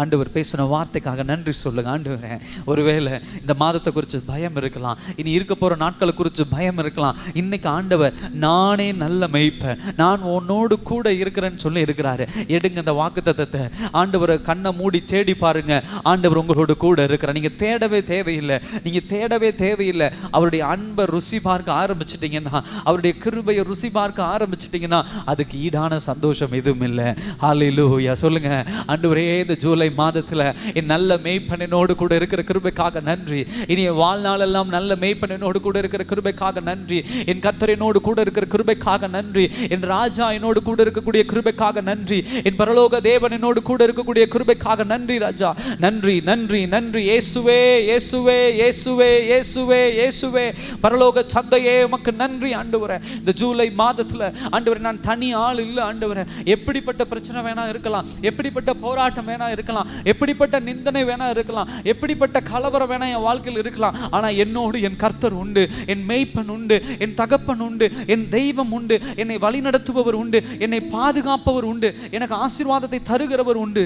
ஆண்டவர் பேசின வார்த்தைக்காக நன்றி சொல்லுங்க. ஆண்டவரே, ஒருவேளை இந்த மாதத்தை குறித்து பயம் இருக்கலாம், இனி இருக்க போகிற நாட்களை குறித்து பயம் இருக்கலாம். இன்னைக்கு ஆண்டவர், நானே நல்ல மேய்ப்பேன், நான் உன்னோடு கூட இருக்கிறேன்னு சொல்லி இருக்கிறாரு. எடுங்க இந்த வாக்குத்தத்தத்தை, ஆண்டவரை கண்ணை மூடி தேடி பாருங்க. ஆண்டவர் உங்களோடு கூட இருக்கிறார். நீங்கள் தேடவே தேவையில்லை. அவருடைய அன்பை ருசி பார்க்க ஆரம்பிச்சிட்டிங்கன்னா, அவருடைய கிருபையை ருசி பார்க்க ஆரம்பிச்சிட்டீங்கன்னா, அதுக்கு ஈடான சந்தோஷம் எதுவும் இல்லை. ஹல்லேலூயா. சொல்லுங்க, ஆண்டவரே, இந்த ஜூலை மாதத்துல என் நல்ல மேய்ப்பனோடு கூட இருக்கிற கிருபைக்காக நன்றி. இனி வாழ்நாள் எல்லாம் நல்ல மேய்ப்பனோடு கூட இருக்கிற கிருபைக்காக நன்றி. என் கர்த்தர் என்னோடு கூட இருக்கிற கிருபைக்காக நன்றி. என் ராஜா என்னோடு கூட இருக்கக்கூடிய கிருபைக்காக நன்றி. என் பரலோக தேவன் என்னோடு கூட இருக்கக்கூடிய கிருபைக்காக நன்றி. ராஜா, நன்றி நன்றி நன்றி. இயேசுவே இயேசுவே இயேசுவே இயேசுவே இயேசுவே. பரலோக தந்தையே, உமக்கு நன்றி ஆண்டவரே. இந்த ஜூலை மாதத்துல ஆண்டவரே, நான் தனி ஆள் இல்லை ஆண்டவரே. எப்படிப்பட்ட பிரச்சனை வேணா இருக்கலாம், எப்படிப்பட்ட போராட்டம் வேணா இருக்கலாம், எப்படிப்பட்ட நிந்தனை வேணா இருக்கலாம், எப்படிப்பட்ட கலவரம் வேணா என் வாழ்க்கையில் இருக்கலாம், ஆனா என்னோடு என் கர்த்தர் உண்டு, என் மேய்ப்பன் உண்டு, என் தகப்பன் உண்டு, என் தெய்வம் உண்டு, என்னை வழி நடத்துபவர் உண்டு, என்னை பாதுகாப்பவர் உண்டு, எனக்கு ஆசீர்வாதத்தை தருகிறவர் உண்டு.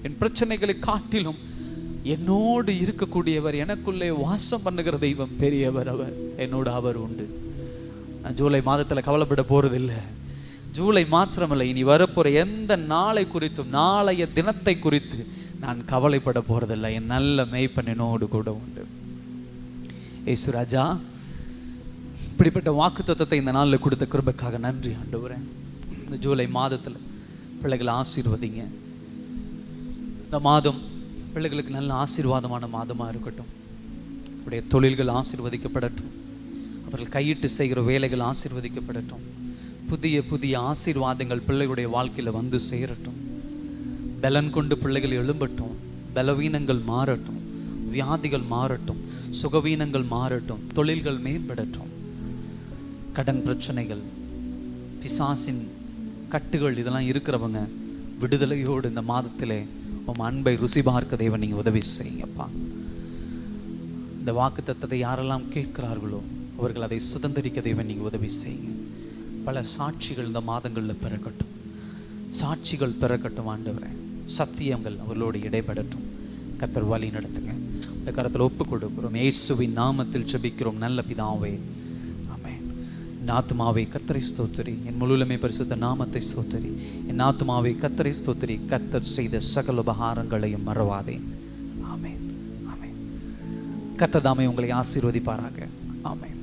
என் பிரச்சனைகளை காட்டிலும் என்னோடு இருக்கக்கூடியவர், எனக்குள்ளே வாசம் பண்ணுகிற தெய்வம் பெரியவர். என்னோடு அவர் உண்டு. நான் ஜூலை மாதத்தில் கவலைப்பட போறதில்லை. ஜூலை மாத்திரமல்ல, இனி வரப்போற எந்த நாளை குறித்தும், நாளைய தினத்தை குறித்து நான் கவலைப்பட போறதில்லை, என் நல்ல மேய்ப்பன் என்னோடு கூட உண்டு. ஏசு ராஜா, இப்படிப்பட்ட வாக்குத்தத்தத்தை இந்த நாளில் கொடுத்த கிருபைக்காக நன்றி ஆண்டவரே. இந்த ஜூலை மாதத்தில் பிள்ளைகளை ஆசீர்வதிங்க. இந்த மாதம் பிள்ளைகளுக்கு நல்ல ஆசீர்வாதமான மாதமாக இருக்கட்டும். அவருடைய தொழில்கள் ஆசீர்வதிக்கப்படட்டும். அவர்கள் கையிட்டு செய்கிற வேலைகள் ஆசீர்வதிக்கப்படட்டும். புதிய புதிய ஆசீர்வாதங்கள் பிள்ளைகளுடைய வாழ்க்கையில் வந்து சேரட்டும். பலன் கொண்டு பிள்ளைகள் எழும்பட்டும். பலவீனங்கள் மாறட்டும், வியாதிகள் மாறட்டும், சுகவீனங்கள் மாறட்டும், தொழில்கள் மேம்படட்டும். கடன் பிரச்சனைகள், பிசாசின் கட்டுகள் இதெல்லாம் இருக்கிறவங்க விடுதலையோடு இந்த மாதத்திலே உம் அன்பை ருசி பார்க்க தேவன் நீங்கள் உதவி செய்யுங்கப்பா. இந்த வாக்குத்தத்தத்தை யாரெல்லாம் கேட்கிறார்களோ அவர்கள் அதை சுதந்திரிக்க தேவன் நீங்கள் உதவி செய்யுங்க. பல சாட்சிகள் இந்த மாதங்களில் பிறக்கட்டும், சாட்சிகள் பிறக்கட்டும் ஆண்டவரே. சத்தியங்கள் அவர்களோடு இடைப்படட்டும். கர்த்தர் வழி நடத்துங்க. இந்த கரத்தில் ஒப்பு கொடுக்கிறோம். இயேசுவின் நாமத்தில் ஜெபிக்கிறோம் நல்ல பிதாவே, ஆமென். என் ஆத்துமாவே கர்த்தரை ஸ்தோத்திரி, என் முழுவதுமே பரிசுத்த நாமத்தை ஸ்தோத்திரி. என் ஆத்துமாவே கர்த்தரை ஸ்தோத்திரி, கர்த்தர் செய்த சகல உபகாரங்களையும் மறவாதே. ஆமென், ஆமென். கர்த்தர் தாமே உங்களை ஆசீர்வதிப்பாராக. ஆமென்.